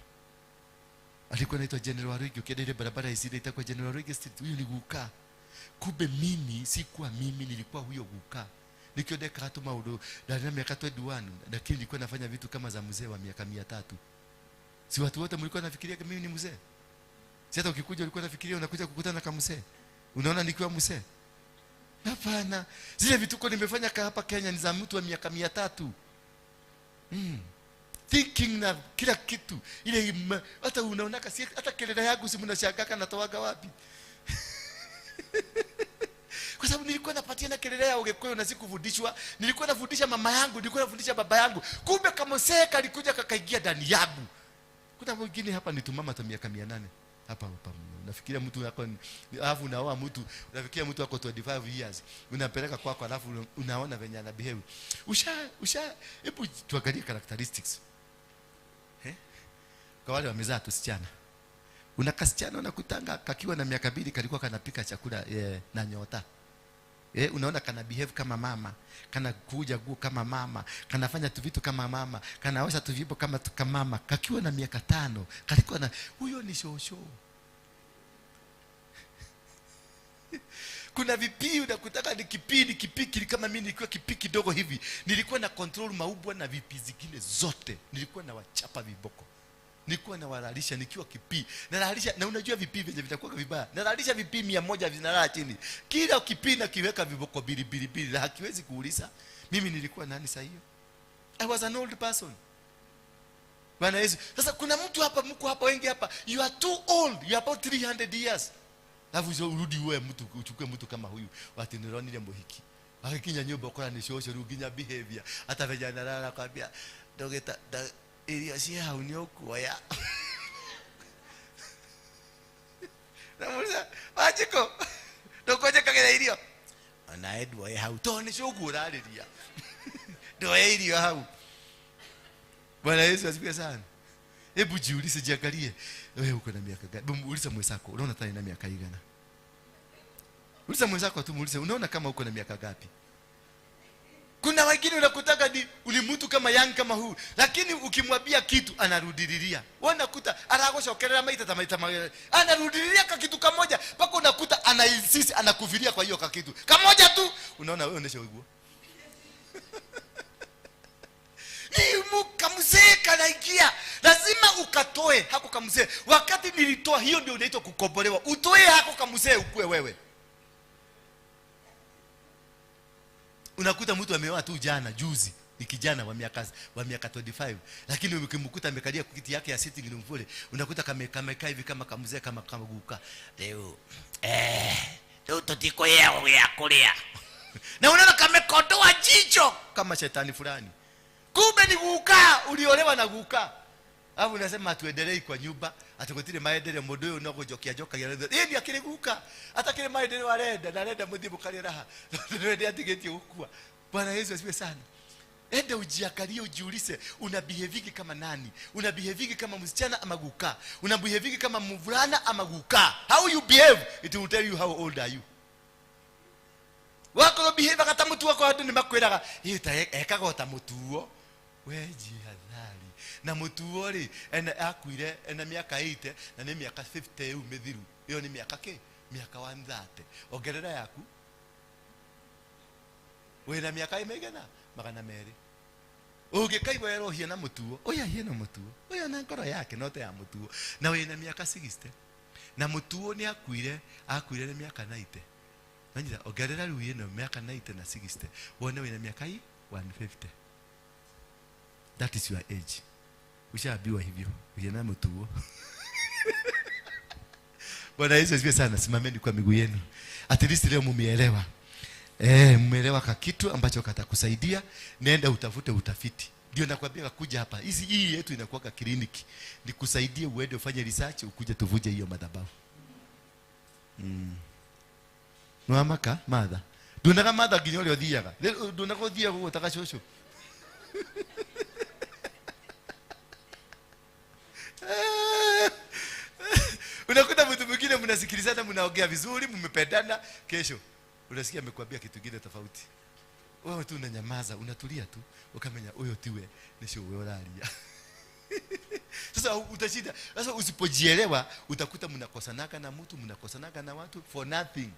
Alikuwa anaitwa General Warugi. Ukienda ile barabara isile itakuwa General Warugi Street, huyo ni guka. Kumbe mimi sikuwa mimi, nilikuwa huyo guka. Nikiodeka hatu maudo na miaka 21, lakini nilikuwa nafanya vitu kama za mzee wa miaka 300. Si watu wote mlikuwa nafikiria kama mimi ni mzee? Si hata ukikuja ulikuwa nafikiria unakuja kukutana kama mzee? Unaona nikiwa mzee? Hapana. Zile vituko nimefanya hapa Kenya ni za mtu wa miaka 300. Thinking na kila kitu. Ile hata unaonaka si hata kelele yangu si mnashangaka natoaga wapi? Kwa sababu nilikuwa napatia na kelele ya Ugekuyu na sikufundishwa. Nilikuwa nafundisha mama yangu, nilikuwa nafundisha baba yangu. Kumbe kama mzee alikuja kakaingia ndani yangu. Kuna mwingine hapa ni tumama ta miaka 800 hapa. Nafikiria mtu yako alafu unaoa mtu, unafikiria mtu wako 25 years, unampeleka kwako alafu unaona venye ana behave. Hebu tuangalie characteristics. Kwa wale wamezaa tusichana. Una kasichana unakutanga kakiwa na miaka 2 kalikuwa kanapika chakula na nyota. Unaona kana behave kama mama, kana kuja guo kama mama, kanafanya tu vitu kama mama, kanaosha tu vipo kama mama. Kakiwa na miaka 5 kalikuwa na huyo ni shosho. Kuna vipi unakutaka ni kipiki kama mimi nilikuwa kipiki kidogo hivi. Nilikuwa na control maubwa na vipi zingine zote. Nilikuwa na wachapa viboko. Nilikuwa na walalisha nikiwa kipi. Nalalisha na unajua vipi vyenye vitakuwa vibaya. Nalalisha vipi 100 vinalala chini. Kila kipi na kiweka viboko bili na hakiwezi kuuliza. Mimi nilikuwa nani sasa hiyo? I was an old person. Bwana Yesu. Sasa kuna mtu hapa, mko hapa wengi hapa. You are too old. You are about 300 years. Alafu urudi wewe mtu uchukue mtu kama huyu. Watu nironi ile mbohiki. Akikinya nyumba kwa ni shosho ruginya behavior. Hata vijana nalala kwambia dogeta irio cia hau ni ukuoya. Namuza wachiko ndokoje kagera irio ana edwo ye hau to ni cugura riria ndoye irio hau. Bwana Yesu asifiwe sana. Hebu jiulize, jiangalie wewe uko na miaka gani? Muulize mwenzako, unaona tani na miaka gani? Uliza mwenzako tu, muulize unaona kama uko na miaka gapi? lakini unakutaka ni ulimutu kama yang kama huu, lakini ukimwambia kitu anarudilia. Unakuta anagoshokelea maita anarudilia kwa kitu kamoja mpaka unakuta anainsist anakuvilia kwa hiyo kitu kamoja tu. Unaona wewe unesha wewe ni mkamzee kanaingia, lazima ukatoe hako kamzee. Wakati nilitoa hiyo ndio inaitwa kukombolewa. Utoe hako kamzee ukue wewe. Unakuta mtu ameoa tu jana juzi, ni kijana wa miaka 25, lakini ukimkuta amekalia kiti yake ya sitting room vile, unakuta kamekaa hivi kama kamzee kama guka. Leo tutiko yao ya kulia. Na unaona kamekodoa jicho kama shetani fulani. Kumbe ni guka, uliolewa na guka. Hapo unasema tuendelee kwa nyumba, atakotile maendeleo modo yo nako jokia joka yale. Yeye ni akile guka. Hata kile maendeleo arenda na arenda mudhibu kali raha. Ndio atigeti ukua. Bwana Yesu asifiwe sana. Ende ujiangalie, ujiulize una behave kama nani? Una behave kama msichana ama guka? Una behave kama mvulana ama guka? How you behave, it will tell you how old are you. Wako behave kata mtu wako hadi nimakwiraga, ita ekaga ta mutuo. Weji hadhari. Na mutuo ri ena akuire ena miaka 8 na ni miaka 50 umethiru. Hiyo ni miaka ke? Miaka 130. Ongerera yaku. Wena miaka imegena magana meri. Ungekaigwa yero hia na mutuo. Oya hia na mutuo. Oya na ngoro yake note ya mutuo. Na wena miaka 60. Na mutuo ni akuire na miaka 90. Nanjira ongerera ruye na miaka 90 na 60. Wona wena miaka 150. That is your age. Ushaambiwa hivyo. Ujana mtuo. Bwana Yesu asifiwe sana. Simameni kwa miguu yenu. At least leo mumeelewa. Mumeelewa kwa kitu ambacho katakusaidia. Nenda utafute utafiti. Ndio nakwambia kuja hapa. Hii yetu inakuwa kliniki. Nikusaidie uende ufanye research, ukuje tuvuje hiyo madhabahu. Noamaka madha. Dunaga madha ginyole odhiaga. Dunaga odhiaga utakashosho. Unakuta mtu mwingine mnasikilizana, mnaongea vizuri, mmependana, kesho unasikia amekwambia kitu kingine tofauti. Wewe tu unanyamaza, unatulia tu, ukamenya huyo tiwe nisho wewe lalia. Sasa utashinda. Sasa usipojielewa utakuta mnakosanaka na mtu, mnakosanaka na watu for nothing.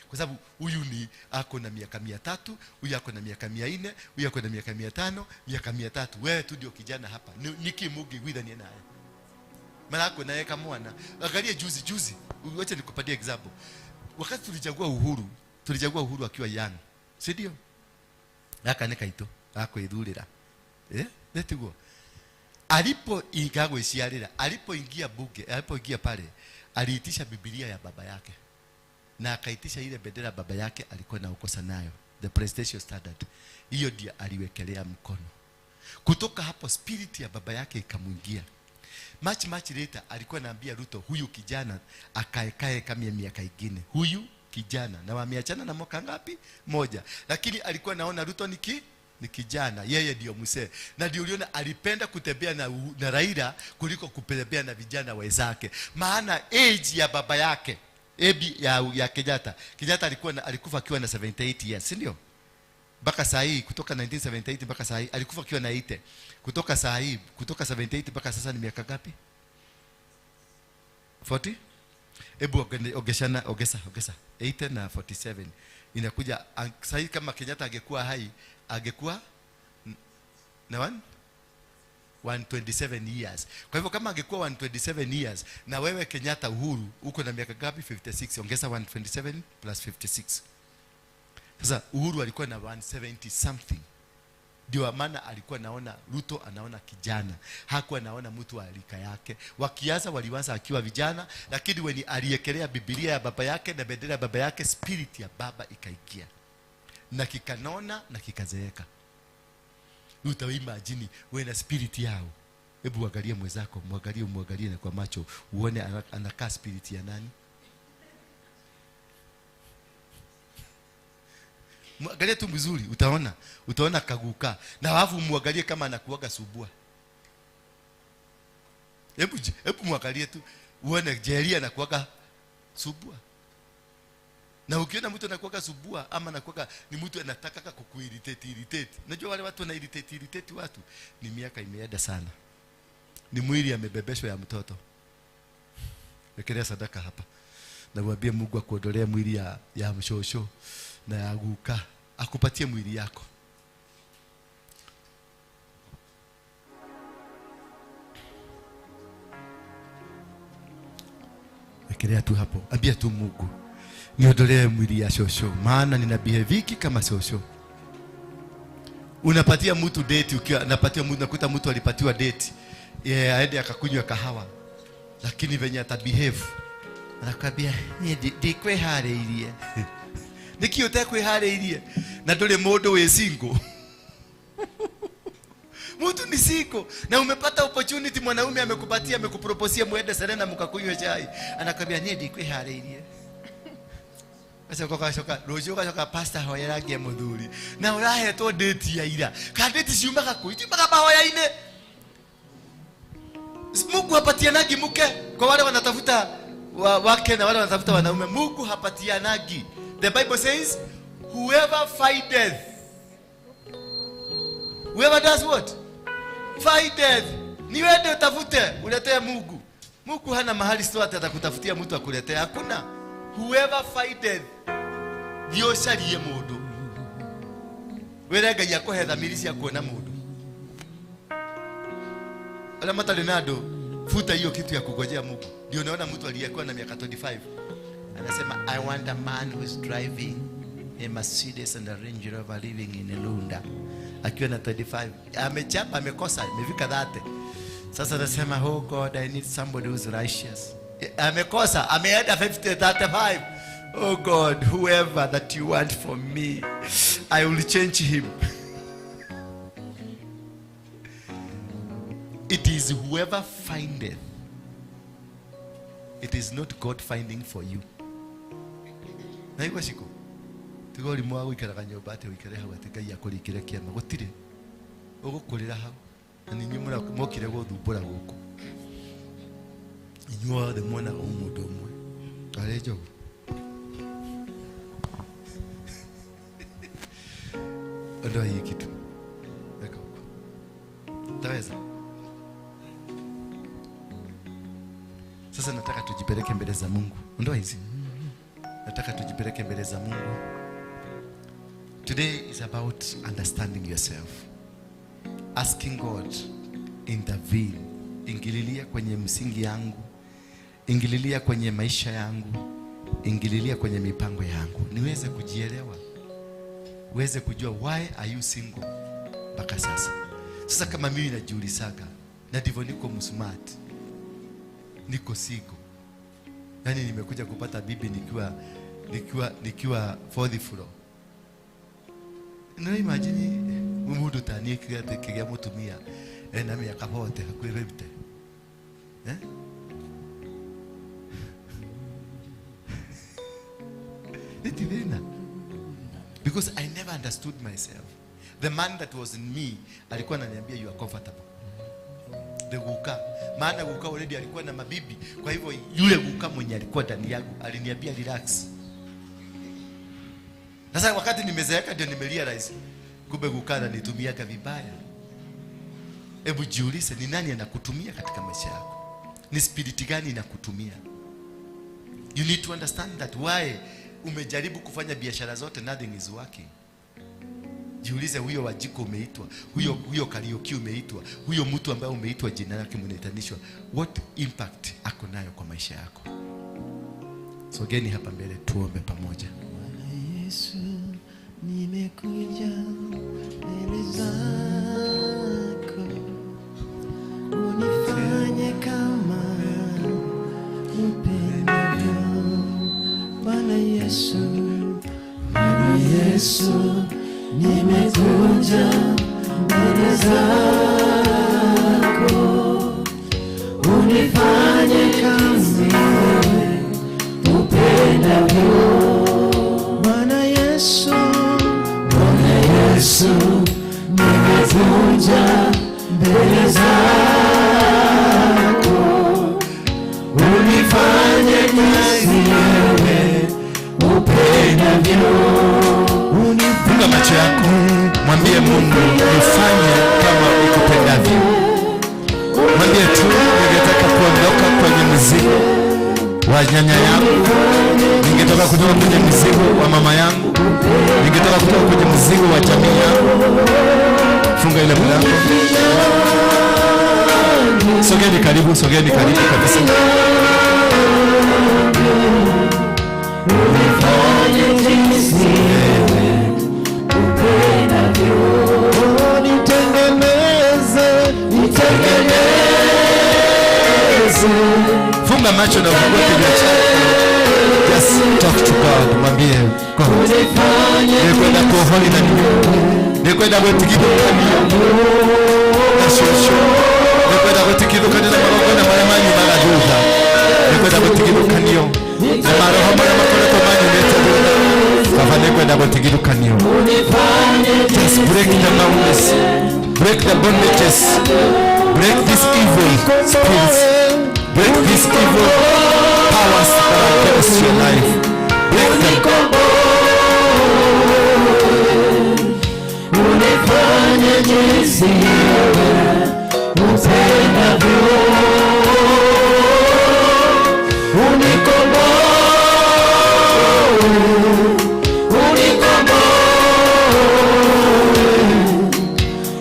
Kwa sababu huyu ni ako na miaka 300, huyu ako na miaka 400, huyu ako na miaka 500, miaka 300. Wewe tu ndio kijana hapa. Nikimugi witha ni naye. Malako naye kama mwana. Angalia juzi. Wacha nikupatie example. Wakati tulichagua uhuru akiwa young. Si ndio? Akaneka ito. Ako idhurira. Let's alipoingia bunge, alipoingia pale, aliitisha Biblia ya baba yake. Na akaitisha ile bendera baba yake alikuwa na ukosa nayo, the presidential standard. Hiyo ndio aliwekelea mkono. Kutoka hapo spirit ya baba yake ikamuingia. Much later alikuwa anaambia Ruto, huyu kijana akae kama miaka ingine. Huyu kijana na wameachana na mwaka ngapi? 1. Lakini alikuwa naona Ruto ni kijana, yeye ndio mzee. Na ndio uliona alipenda kutembea na Raila kuliko kutembea na vijana wenzake. Maana age ya baba yake, ya Kenyatta alikufa akiwa na 78 years, si ndio? Mpaka saa hii, kutoka 1978 mpaka saa hii alikufa akiwa na 80. Kutoka saa hii, kutoka 78 mpaka sasa ni miaka ngapi? 40? Hebu ogesa 80 na 47 inakuja. Saa hii kama Kenyatta angekuwa hai, angekuwa na 127 years. Kwa hivyo kama angekuwa 127 years na wewe Kenyatta Uhuru uko na miaka ngapi? 56. Ongeza 127 plus 56. Sasa Uhuru alikuwa na 170 something. Ndio maana alikuwa naona Ruto anaona kijana. Hakuwa anaona mtu wa rika yake. Wakianza walianza akiwa vijana, lakini when aliekelea Biblia ya baba yake na bendera ya baba yake, spirit ya baba ikaingia. Na kikanona na kikazeeka. Utaimagine wewe na spirit yao. Hebu angalia mwenzako, muangalie na kwa macho, uone anakaa spirit ya nani? Muangalie tu mzuri, utaona kaguka. Na wafu muangalie kama anakuaga subua. Hebu muangalie tu, uone Jerry anakuaga subua. Na ukiona mtu anakuwa subua ama anakuwa ni mtu anataka kukuirritate. Unajua wale watu wanairritate watu ni miaka imeenda sana. Ni mwili amebebeshwa ya mtoto. Wekelea sadaka hapa. Na mwambie Mungu akuondolee mwili ya mshosho na ya guka. Akupatie mwili yako. Wekelea tu hapo. Ambia tu Mungu, niondolee mwili ya shosho, maana nina behave kama shosho. Unapatia mtu date, ukiwa unapatia mtu, nakuta mtu alipatiwa date aende akakunywa kahawa, lakini venye atabehave anakwambia ndikwe hareirie. Niki utekwe hareirie na ndole modo we single. Mtu ni single na umepata opportunity, mwanaume amekupatia, amekuproposia muende Serena mkakunywa chai, anakwambia ndikwe hareirie. Asa shoka rojo shoka pastor hoyeragie muthuri na urahetwo date ya ira ka date ciumaga kuitimaga bahoya ine. Mungu hapatianagi mke kwa wale wanatafuta wake na wale wanatafuta wanaume. Mungu hapatianagi. The Bible says whoever does what? Findeth. Ni wewe utafute uletee Mungu. Mungu hana mahali sote atakutafutia mtu akuletea, hakuna. Whoever findeth Dio sharie mundu. Wera Ngai akohe thamiri cia kuona mundu. Ala matale nado futa hiyo kitu ya kugojea Mungu. Ndio unaona mtu aliyekuwa na miaka 25 anasema I want a man who is driving a Mercedes and a Range Rover living in Elunda. Akiwa na 25 amechapa, amekosa, imefika 30. Sasa anasema oh God, I need somebody who is righteous. Amekosa, ameenda 50, 35. Oh God, whoever that you want for me, I will change him. It is whoever findeth. It is not God finding for you. Na iko shiko. Tigori mwa wikaraga nyumba ate wikare hau ate Ngai akurikire kiama gutire. Ugukurira hau. Na ninyi mokire guthumbura guku. Inyuo the mwana omundu umwe. Arejo. Ndio hii kitu. Weka huko. Taweza. Sasa nataka tujipeleke mbele za Mungu. Ndio hizi. Nataka tujipeleke mbele za Mungu. Today is about understanding yourself. Asking God, intervene. Ingililia kwenye msingi yangu. Ingililia kwenye maisha yangu. Ingililia kwenye mipango yangu. Niweze kujielewa. Uweze kujua why are you single mpaka sasa. Sasa kama mimi najiulizaga na ndivyo niko msmart. Niko single. Yaani nimekuja kupata bibi nikiwa 4th floor. Na imagine mumudu tani kigia mutumia na miaka 40 hakuibete. Nitivina. Because I never understood myself. The man that was in me alikuwa ananiambia you are comfortable. The guka, maana guka already alikuwa na mabibi. Kwa hivyo yule guka mwenye alikuwa ndani yangu aliniambia relax. Sasa wakati nimezeeka ndio nimerealize kumbe guka ananitumiaga vibaya. Hebu jiulize, ni nani anakutumia katika maisha yako? Ni spirit gani inakutumia? You need to understand that why umejaribu kufanya biashara zote, nothing is working. Jiulize, huyo wajiko umeitwa, huyo Karaoke umeitwa, huyo mtu ambaye umeitwa jina lake mnaitanishwa, what impact ako nayo kwa maisha yako? Sogeni hapa mbele tuombe pamoja. Bwana Yesu, nimekuja mbele zako, unifanye kama upendavyo. Bwana Yesu, nimekuja mbele zako, unifanye kama upendavyo. Bwana Yesu, nimekuja mbele zako, unifanye kama upendavyo. Mungu, nifanye kama ikupendavyo. Mwambie tu, ningetaka kuondoka kwenye mzigo wa nyanya yangu, ningetaka kutoka kwenye mzigo wa mama yangu, ningetaka kutoka kwenye mzigo wa jamii yangu. Funga ile mlango. Sogeni karibu kabisa. Funga macho na ufungue kinywa chako. Just talk to God. Mwambie God, nikwenda kuholi na nikwenda kutikido kanio na shosho, nikwenda kutikido kanio na maroho na mayamanyi marajuza, nikwenda kutikido kanio na maroho na makoleko manyi netabuda. Kava nikwenda kutikido kanio. Just break the boundaries, break the bondages, break this evil spirits, break these evil powers that are against your life. Break them. Unifanye jinsi wewe upendavyo. Unikomboe,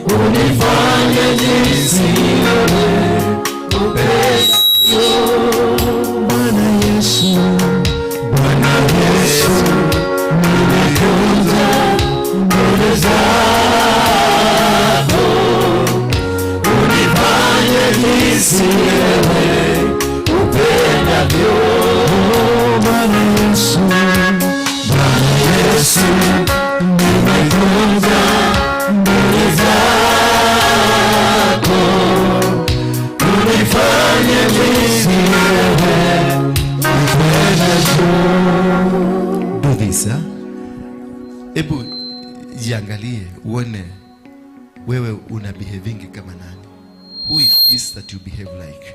unifanye jinsi wewe upendavyo. Bwana Yesu, nimekuja mbele zako, unifanye jinsi wewe upendavyo. Bwana Yesu, nimekuja mbele zako, unifanye jinsi wewe upendavyo. Do this, huh? Ebu jiangalie uone wewe una behaving kama nani. Who is this that you behave like?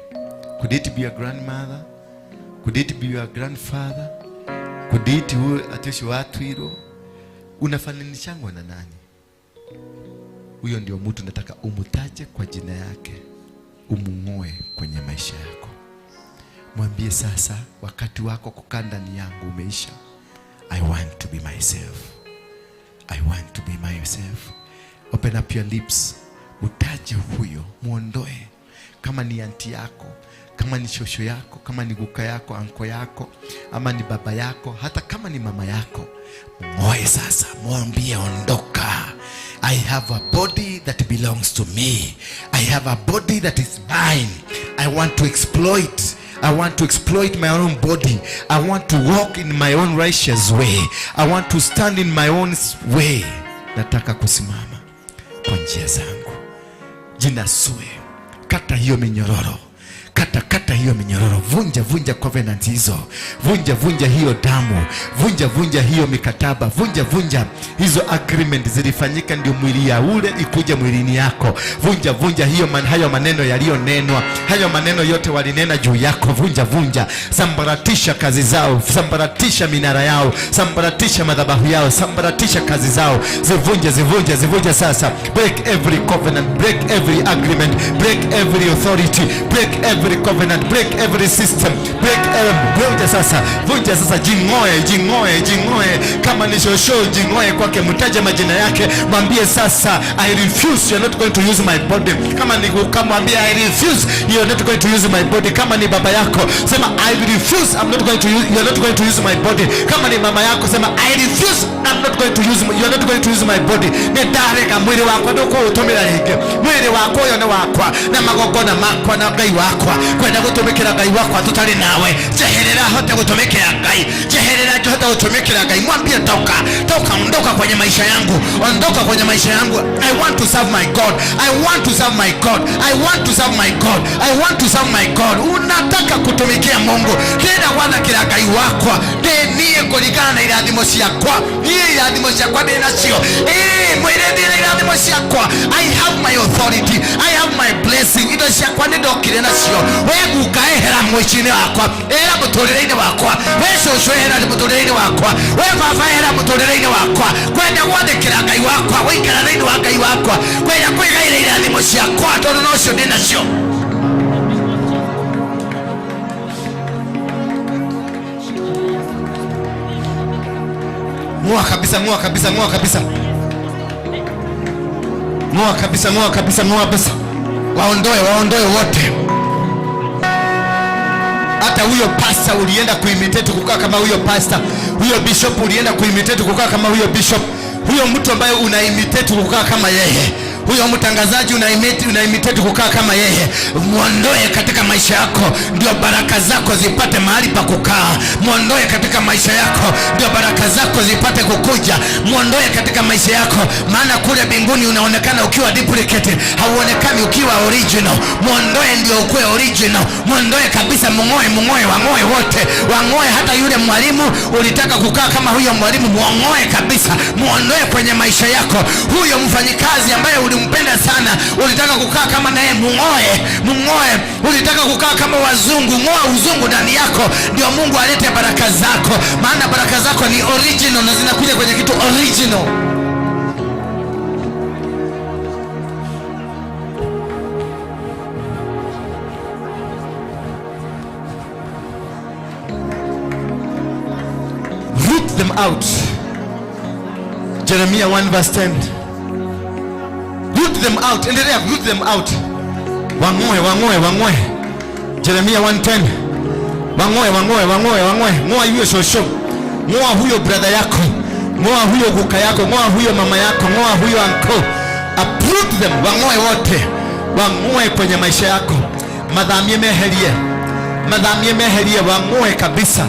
Could it be your grandmother? Could it be your grandfather? Could it be atoshi watu hilo? Unafananishangwa na nani? Huyo ndio mtu nataka umutaje kwa jina yake, umung'oe kwenye maisha yako. Mwambie sasa, wakati wako kukaa ndani yangu umeisha. I want to be myself. I want to be myself. Open up your lips. Utaje huyo, muondoe. Kama ni anti yako, kama ni shosho yako, kama ni guka yako, anko yako, ama ni baba yako, hata kama ni mama yako, mng'oe sasa, mwambie ondoka. I have a body that belongs to me. I have a body that is mine. I want to exploit. I want to exploit my own body. I want to walk in my own righteous way. I want to stand in my own way. Nataka kusimama kwa njia zangu. Jinasue. Kata hiyo minyororo. Kata hiyo minyororo. Vunja covenant hizo. Vunja hiyo damu. Vunja hiyo mikataba. Vunja hizo agreement zilifanyika ndio mwili ya ule ikuja mwilini yako. Vunja hiyo hayo maneno yaliyonenwa. Hayo maneno yote walinena juu yako. Vunja. Sambaratisha kazi zao. Sambaratisha minara yao. Sambaratisha madhabahu yao. Sambaratisha kazi zao. Zivunja sasa. Break every covenant. Break every agreement. Break every authority. Break every covenant. Break every system. Vunja sasa. Jingoe. Kama ni shosho, jingoe kwake, mtaje majina yake. Mwambie sasa, I refuse, you're not going to use my body. Kama ni kumwambia I refuse, you're not going to use my body. Kama ni baba yako, sema I refuse, you're not going to use my body. Kama ni mama yako, sema I refuse, you're not going to use my body. Nedareka mwili wako ndoko utumira hike. Mwili wako yone wakwa na magogona makwa na ngai wakwa. Kwenda gutumikira ngai wakwa tutari nawe. Jeherera hote gutumikira ngai. Jeherera hote gutumikira ngai. Mwambie toka, ondoka kwenye maisha yangu. Ondoka kwenye maisha yangu. I want to serve my God. Unataka kutumikia Mungu. Tena wana kila ngai wakwa. Niye kuligana na irathimo ciakwa. Niye irathimo ciakwa ndina cio. Mwire ndina irathimo ciakwa. I have my authority. I have my blessing. Indo ciakwa ndokire nacio. Wewe ukaehera mwishini wakwa, era muturire-ini wakwa, we shushu era muturire-ini wakwa, we baba era muturire-ini wakwa, kwenda gwathikira Ngai wakwa, guikara thiini wa Ngai wakwa, kwenda kwigaira irathimo ciakwa tondu nocio ndi nacio. Ngoa kabisa, ngoa kabisa, ngoa kabisa. Ngoa kabisa, ngoa kabisa, ngoa kabisa. Waondoe wote. Hata huyo pastor ulienda kuimitate kukaa kama huyo pastor, huyo bishop ulienda kuimitate kukaa kama huyo bishop, huyo mtu ambaye unaimitate kukaa kama yeye, huyo mtangazaji unaimitate kukaa kama yeye, muondoe katika maisha yako ndio baraka zako zipate mahali pa kukaa. Muondoe katika maisha yako ndio baraka zako zipate kukuja. Muondoe katika maisha yako, maana kule mbinguni unaonekana ukiwa duplicate, hauonekani ukiwa original. Muondoe ndio ukue original. Muondoe kabisa, wang'oe wote. Wang'oe hata yule mwalimu ulitaka kukaa kama huyo mwalimu, muongoe kabisa. Muondoe kwenye maisha yako huyo mfanyikazi ambaye ulimpenda sana, ulitaka kukaa kama naye, mung'oe. Ulitaka kukaa kama wazungu, ng'oa uzungu ndani yako ndio Mungu alete baraka zako, maana baraka zako ni original na zinakuja kwenye kitu original. Root them out. Jeremiah 1:10. Root them out. Endelea, root them out. Wang'oe. Jeremiah 1:10. Wang'oe. Ng'oa huyo shosho. Ng'oa huyo brother yako. Ng'oa huyo guka yako. Ng'oa huyo mama yako. Ng'oa huyo uncle. Uproot them. Wang'oe wote. Wang'oe kwenye maisha yako. Madhamie meherie. Wang'oe kabisa.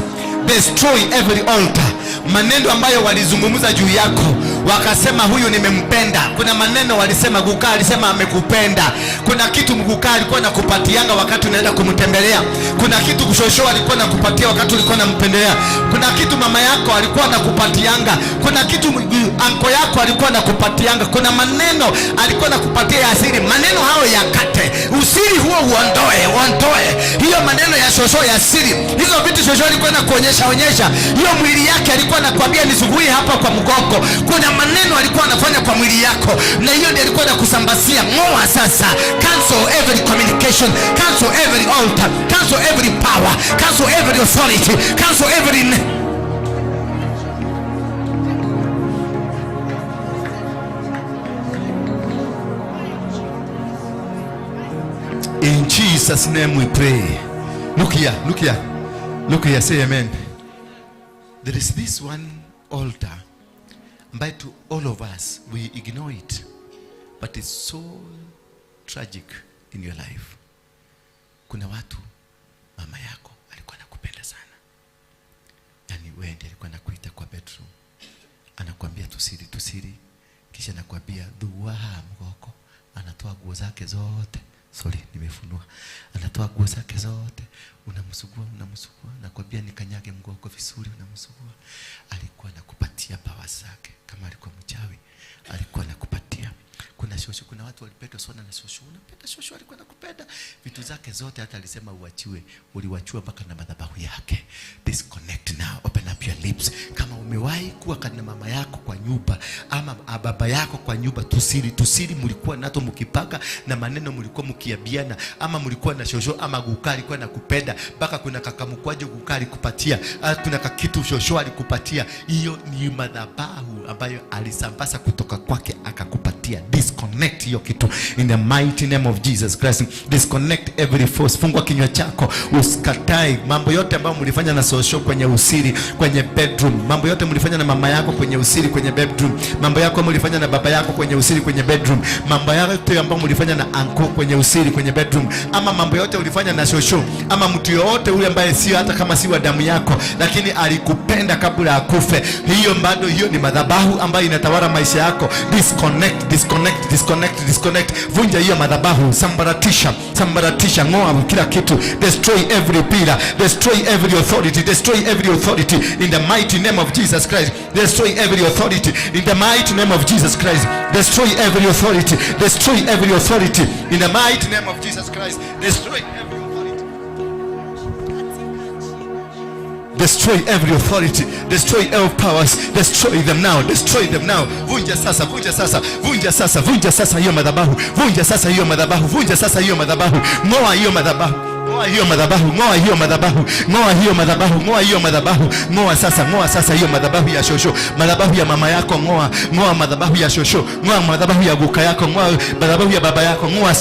Destroy every altar. Maneno ambayo walizungumza juu yako, wakasema huyu nimempenda. Kuna maneno walisema, Guka alisema amekupenda. Kuna kitu Guka alikuwa nakupatianga wakati unaenda kumtembelea. Kuna kitu Kushosho alikuwa nakupatia wakati ulikuwa unampendelea. Kuna kitu mama yako alikuwa nakupatianga. Kuna kitu anko yako alikuwa nakupatianga. Kuna maneno alikuwa nakupatia ya asili. Maneno hayo yakate. Usiri huo uondoe. Hiyo maneno ya Shosho ya asili. Hizo vitu Shosho alikuwa nakuonyesha. Hiyo mwili yake alikuwa anakuambia nisugue hapa kwa mgongo. Kuna maneno alikuwa anafanya kwa mwili yako, na hiyo ndiyo alikuwa anakusambazia. Ngoa sasa. Cancel every communication, cancel every altar, cancel every power, cancel every authority, cancel every In Jesus' name we pray. Look here, say amen. There is this one altar, but to all of us, we ignore it. But it's so tragic in your life. Kuna watu, mama yako alikuwa anakupenda sana. Yani wewe ndiye alikuwa anakuita kwa bedroom. Anakuambia tusiri. Kisha anakuambia dua mgoko. Anatoa nguo zake zote. Nimefunua. Anatoa nguo zake zote. Unamsugua. Nakwambia nikanyage mgoko vizuri, unamsugua. Alikuwa anakupatia power zake. Kama alikuwa mchawi, alikuwa anakupatia. Kuna Shosho, kuna watu walipenda sana na Shosho. Unapenda Shosho, alikuwa anakupenda. Vitu zake zote hata alisema uachiwe. Uliwachua mpaka na madhabahu yake. Disconnect now. Open up your lips. Kama umewahi kuwa kana mama yako kwa nyumba ama baba yako kwa nyumba, tusiri mlikuwa nato mkipaka na maneno mlikuwa mkiabiana, ama mlikuwa na Shosho ama Guka alikuwa anakupenda, mpaka kuna kakamukwaje Guka alikupatia, kuna kakitu Shosho alikupatia. Hiyo ni madhabahu ambayo alisambaza kutoka kwake akakupatia. Disconnect hiyo kitu in the mighty name of Jesus Christ. Disconnect every force. Fungua kinywa chako, usikatai mambo yote ambayo mlifanya na Shosho kwenye usiri kwenye bedroom. Mambo yote mlifanya na mama yako kwenye usiri kwenye bedroom. Mambo yako mlifanya na baba yako kwenye usiri kwenye bedroom. Mambo yote ambayo mlifanya na uncle kwenye usiri kwenye bedroom, ama mambo yote ulifanya na Shosho, ama mtu yote ule ambaye sio, hata kama si wa damu yako, lakini alikupenda kabla akufe. Hiyo ni madhabahu ambayo inatawala maisha yako. Disconnect. Vunja hiyo madhabahu, sambaratisha, ngoa kila kitu. Destroy every pillar, destroy every authority in the mighty name of Jesus Christ. Destroy every authority in the mighty name of Jesus Christ. Destroy every authority in the mighty name of Jesus Christ. Destroy every authority. destroy every authority, destroy all powers, destroy them now, destroy them now. Vunja sasa, vunja sasa, vunja sasa, vunja sasa hiyo madhabahu, vunja sasa hiyo madhabahu, vunja sasa hiyo madhabahu, ngoa hiyo madhabahu, ngoa hiyo madhabahu, ngoa hiyo madhabahu, ngoa hiyo madhabahu, ngoa hiyo madhabahu, ngoa sasa hiyo madhabahu ya shosho, madhabahu ya mama yako, ngoa madhabahu ya shosho, ngoa madhabahu ya guka yako, ngoa madhabahu ya baba yako, ngoa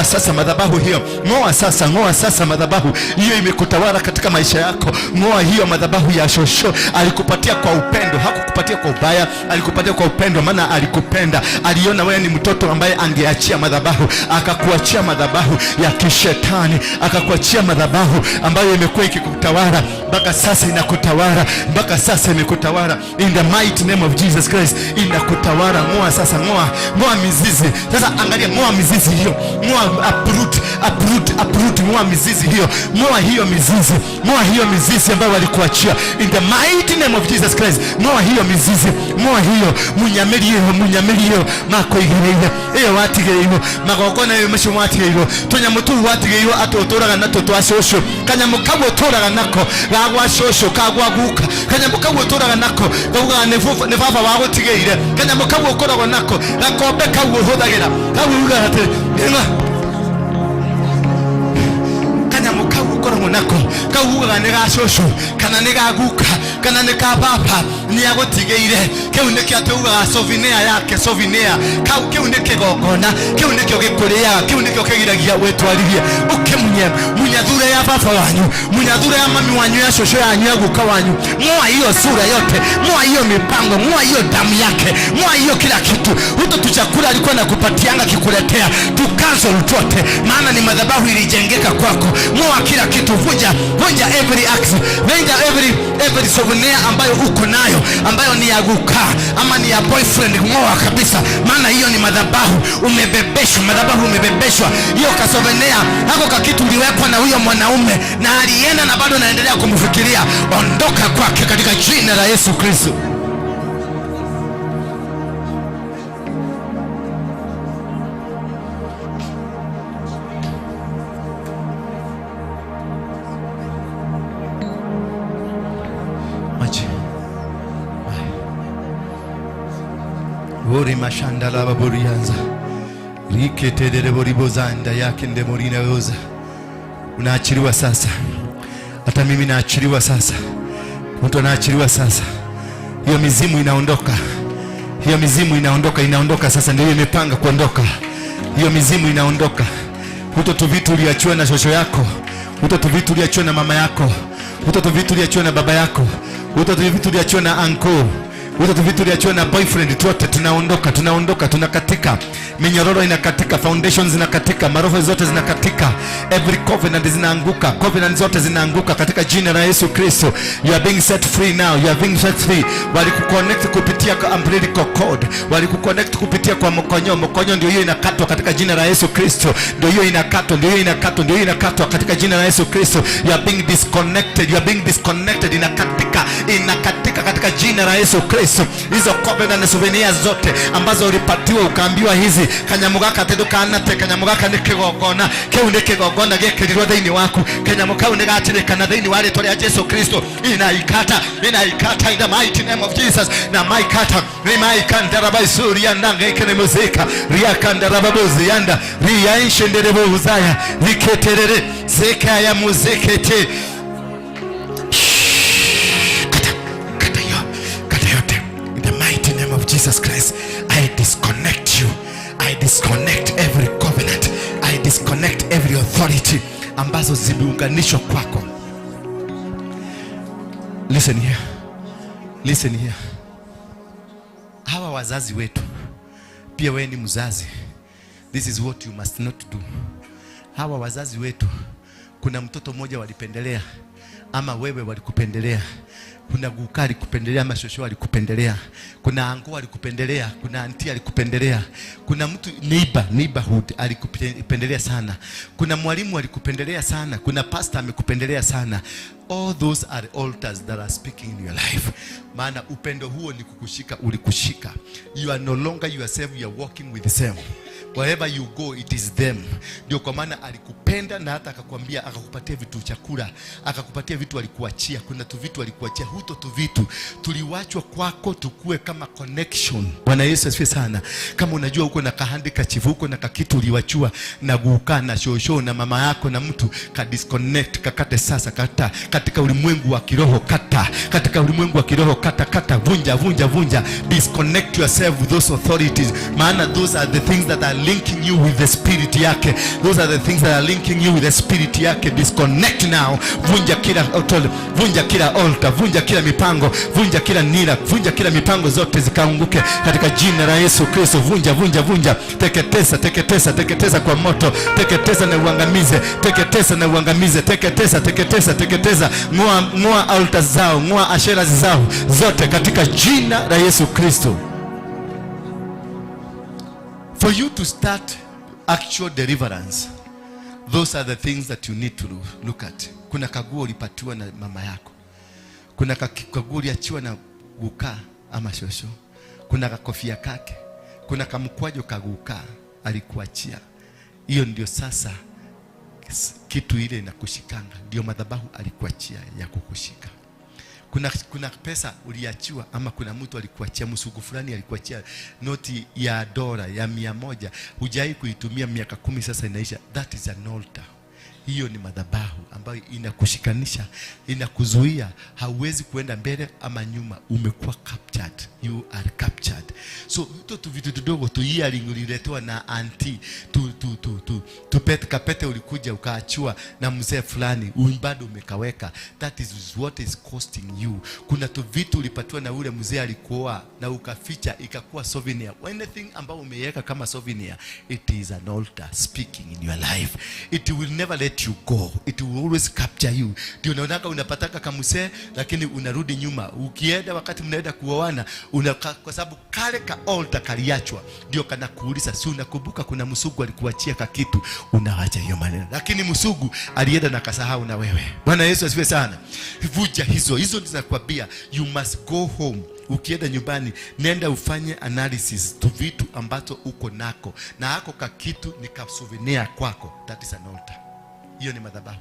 sasa madhabahu hiyo, ngoa sasa madhabahu hiyo imekutawala katika maisha yako, ngoa hiyo madhabahu ya shosho. Alikupatia kwa upendo, hakukupatia kwa ubaya, alikupatia kwa upendo, maana alikupenda, aliona wewe ni mtoto ambaye angeachia madhabahu, akakuachia madhabahu ya kishetani, akakuachia madhabahu ambayo imekuwa ikikutawala mpaka sasa, inakutawala mpaka sasa, imekutawala in the mighty name of Jesus Christ, inakutawala. Ngoa sasa, ngoa mizizi sasa. Angalia, ngoa mizizi hiyo, ngoa uproot, ngoa mizizi hiyo, ngoa hiyo mizizi ambayo walikuachia in the mighty name of Jesus Christ. Ngoa hiyo mizizi, ngoa hiyo munyamiri hiyo mako igereire iyo watigereiro magogona yo mesho watigereiro tunyamutu watigereiro atotoraga nato twashosho kanyamukago toraga nako gagwa shosho kagwa guka kanyamukago toraga nako gauga ne baba wago tigeire kanyamukago korago nako gakombe kago hodagira kaguga ate kanyamukago korago nako kaguga ne gashosho kana ne gaguka kana ne kabapa ni agotigeire keune kiatuga souvenir yake souvenir keune kigogona keune kigikuria keune kigiragia wetwaririe ukimunye munyathure ya baba wanyu munyathure ya mami wanyu ya shosho yanyu ya guka wanyu mwa hiyo sura yote mwa hiyo mipango mwa hiyo damu yake mwa hiyo kila kitu huto tuchakula alikuwa nakupatianga kikuletea tukazo utote maana ni madhabahu ilijengeka kwako mwa kila kitu vunja every axe vunja every souvenir ambayo uko nayo ambayo ni ya guka ama ni ya boyfriend ngoa kabisa maana hiyo ni madhabahu umebebeshwa hiyo kasouvenir hako kakitu liwekwa na huyo mwanaume na alienda na bado naendelea kumfikiria ondoka kwake katika jina la Yesu Kristo. Ori mashanda la baburianza riketerere boribozanda yake ndemorina yoza. Unaachiliwa sasa, hata mimi naachiliwa sasa, mtu anaachiliwa sasa. Hiyo mizimu inaondoka, hiyo mizimu inaondoka sasa, ndio imepanga kuondoka. Hiyo mizimu inaondoka. Huto vitu uliachiwa na shosho yako, huto vitu uliachiwa na mama yako, huto vitu uliachiwa na baba yako, huto vitu uliachiwa na uncle, huto vitu uliachiwa na boyfriend, tuote tunaondoka, tunakatika. Minyororo inakatika, foundations zinakatika, maroho zote zinakatika, every covenant zinaanguka, covenant zote zinaanguka katika jina la Yesu Kristo. You are being set free now, you are being set free. Walikuconnect kupitia kwa umbilical cord, walikuconnect kupitia kwa mkonyo ndio hiyo inakatwa katika jina la Yesu Kristo. Ndio hiyo inakatwa katika jina la Yesu Kristo. You are being disconnected, inakatika katika jina la Yesu Kristo. Hizo covenant na souvenirs zote ambazo ulipatiwa ukaambiwa hizi kanyamugaka tedukana te kanyamugaka nikigogona keunde kigogona gekirirwa thiini waku kanyamuka unigatirikana thiini wa ritwa ria Yesu Kristo inaikata in the mighty name of Jesus na maikata rimaikandarabaisuria ndangekene muzika riakandarababuzianda riaishenderebuzaya riketerere zeka ya muzikete Jesus Christ. I disconnect every covenant, I disconnect every authority ambazo zimeunganishwa kwako. Listen here. Hawa wazazi wetu, pia wewe ni mzazi. This is what you must not do. Hawa wazazi wetu, kuna mtoto mmoja walipendelea ama wewe walikupendelea. Kuna gukari kupendelea, ama shosho alikupendelea, kuna ango alikupendelea, kuna auntie alikupendelea, kuna mtu neighborhood alikupendelea sana, kuna mwalimu alikupendelea sana, kuna pastor amekupendelea sana. All those are altars that are speaking in your life. Maana upendo huo ni kukushika, ulikushika. You are no longer yourself, you are walking with the same. Wherever you go, it is them. Ndio kwa maana alikupenda na hata akakwambia, akakupatia vitu chakula, akakupatia vitu alikuachia. Kuna tu vitu alikuachia, huto tu vitu tuliwachwa kwako tukue kama connection. Bwana Yesu asifiwe sana. Kama unajua uko na kahandi kachivu, uko na kakitu uliwachua na guka na shosho na mama yako na mtu, ka disconnect, kakate sasa, kata katika ulimwengu wa kiroho, kata katika ulimwengu wa kiroho, kata vunja, disconnect yourself with those authorities. Maana those are the things that are linking you with the spirit yake. Those are the things that are linking you with the spirit yake. Disconnect now. Vunja kila altar, vunja kila altar, vunja kila mipango, vunja kila nira, vunja kila mipango zote zikaanguke katika jina la Yesu Kristo. Vunja, teketeza kwa moto, teketeza na uangamize, teketeza. Ngoa altar zao, ngoa ashera zao zote katika jina la Yesu Kristo. For you to start actual deliverance, those are the things that you need to look at. Kuna kaguo ulipatiwa na mama yako. Kuna kaguo uliachiwa na guka ama shosho. Kuna kakofia kake. Kuna kamkwajo kaguka alikuachia. Hiyo ndio sasa kitu ile inakushikanga. Ndio madhabahu alikuachia ya kukushika. Kuna pesa uliachiwa ama kuna mtu alikuachia, msugu fulani alikuachia noti ya dola ya 100, hujai kuitumia miaka 10 sasa inaisha. That is an altar. Hiyo ni madhabahu ambayo inakushikanisha, inakuzuia, hauwezi kuenda mbele ama nyuma. Umekuwa captured, you are captured. So tu vitu vidogo tu, earring uliletewa na auntie, tu pete ulikuja ukaachua na mzee fulani, bado umekaweka. That is what is costing you. Kuna tu vitu ulipatiwa na ule mzee alikuoa na ukaficha ikakuwa souvenir. Anything ambao umeiweka kama souvenir, it is an altar speaking in your life. It will never let you go. It will always capture you. Ndio unaonaka unapataka kamuse lakini unarudi nyuma. Ukienda wakati mnaenda kuoana, kwa sababu kale ka altar kaliachwa, ndio kana kuuliza, si unakumbuka kuna msugu alikuachia kakitu, unaacha hiyo maneno. Lakini msugu alienda na kasahau na wewe. Bwana Yesu asifiwe sana. Vuja hizo zinakwambia you must go home. Ukienda nyumbani, nenda ufanye analysis tu vitu ambazo uko nako na hako kakitu ni ka souvenir kwako. That is an altar. Hiyo ni madhabahu.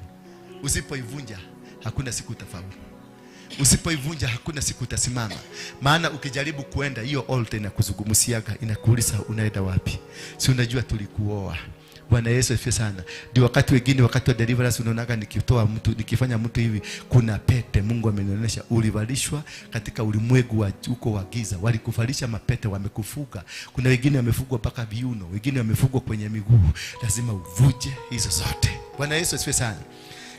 Usipoivunja hakuna siku utafaulu. Usipoivunja hakuna siku utasimama. Maana ukijaribu kuenda, hiyo altar inakuzungumziaga, inakuuliza unaenda wapi? Si unajua tulikuoa. Bwana Yesu asifiwe sana. Ndio wakati wengine, wakati wa deliverance unaonaga nikifanya mtu hivi, kuna pete Mungu amenionyesha ulivalishwa katika ulimwengu wa uko wa giza. Walikuvalisha mapete, wamekufuga. Kuna wengine wamefugwa mpaka viuno, wengine wamefugwa kwenye miguu. Lazima uvuje hizo zote. Bwana Yesu asifiwe sana.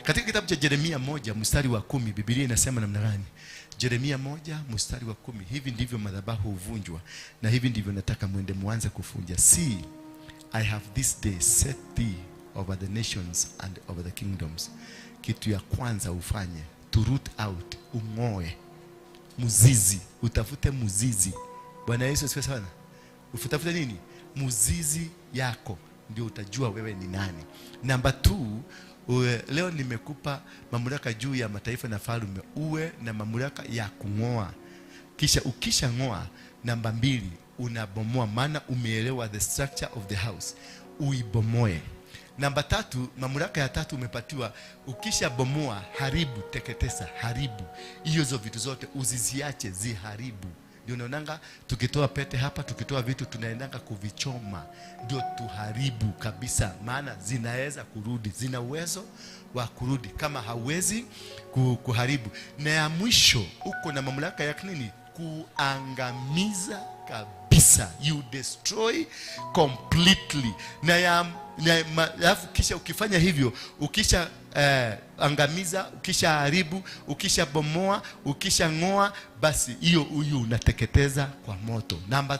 Katika kitabu cha Yeremia 1 mstari wa 10, Biblia inasema namna gani? Yeremia 1 mstari wa 10, hivi ndivyo madhabahu huvunjwa na hivi ndivyo nataka muende muanze kufunja. See, I have this day set thee over the nations and over the kingdoms. Kitu ya kwanza ufanye, to root out, ungoe muzizi, utafute muzizi. Bwana Yesu asifiwe sana. Utafute nini? Muzizi yako, ndio utajua wewe ni nani. Number 2, leo nimekupa mamlaka juu ya mataifa na falme, uwe na mamlaka ya kungoa. Kisha ukisha ngoa, namba 2, unabomoa. Maana umeelewa the structure of the house, uibomoe. Namba 3, mamlaka ya 3 umepatiwa, ukisha bomoa, haribu, teketeza, haribu. Hizo vitu zote uziziache ziharibu. Ndio unaonanga tukitoa pete hapa, tukitoa vitu tunaendanga kuvichoma, ndio tuharibu kabisa. Maana zinaweza kurudi, zina uwezo wa kurudi kama hauwezi kuharibu. Na ya mwisho, uko na mamlaka ya nini? Kuangamiza kabisa. You destroy completely. Alafu kisha ukifanya hivyo, ukisha angamiza, ukisha haribu, ukisha bomoa, ukisha ngoa, basi hiyo unateketeza kwa moto. Number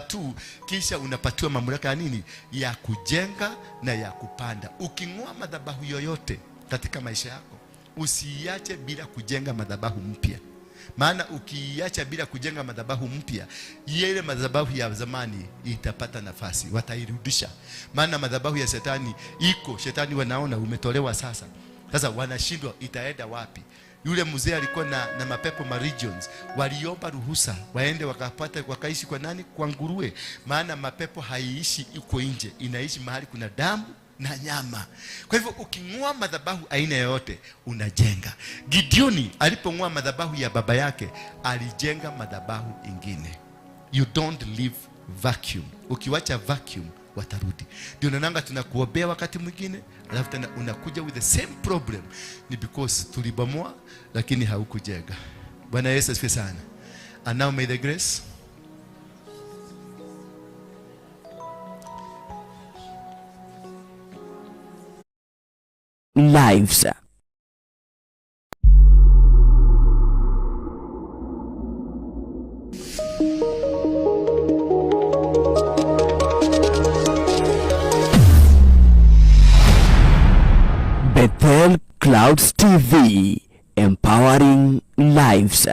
2, kisha unapatiwa mamlaka ya nini? Ya kujenga na ya kupanda. Ukingoa madhabahu yoyote katika maisha yako, usiache bila kujenga madhabahu mpya. Maana ukiacha bila kujenga madhabahu mpya, ile madhabahu ya zamani itapata nafasi, watairudisha. Maana madhabahu ya shetani iko, shetani wanaona umetolewa sasa wanashindwa itaenda wapi. Yule mzee alikuwa na mapepo ma regions, waliomba ruhusa waende wakaishi kwa nani? Kwa nguruwe. Maana mapepo haiishi uko nje, inaishi mahali kuna damu na nyama. Kwa hivyo uking'oa madhabahu aina yoyote unajenga. Gideoni alipong'oa madhabahu ya baba yake, alijenga madhabahu ingine. You don't live vacuum. Ukiwacha vacuum watarudi. Ndio nananga tunakuombea wakati mwingine, alafu tena unakuja with the same problem. Ni because tulibomoa lakini haukujenga. Bwana Yesu asifiwe sana. And now may the grace lives. Bethel Clouds TV, empowering lives.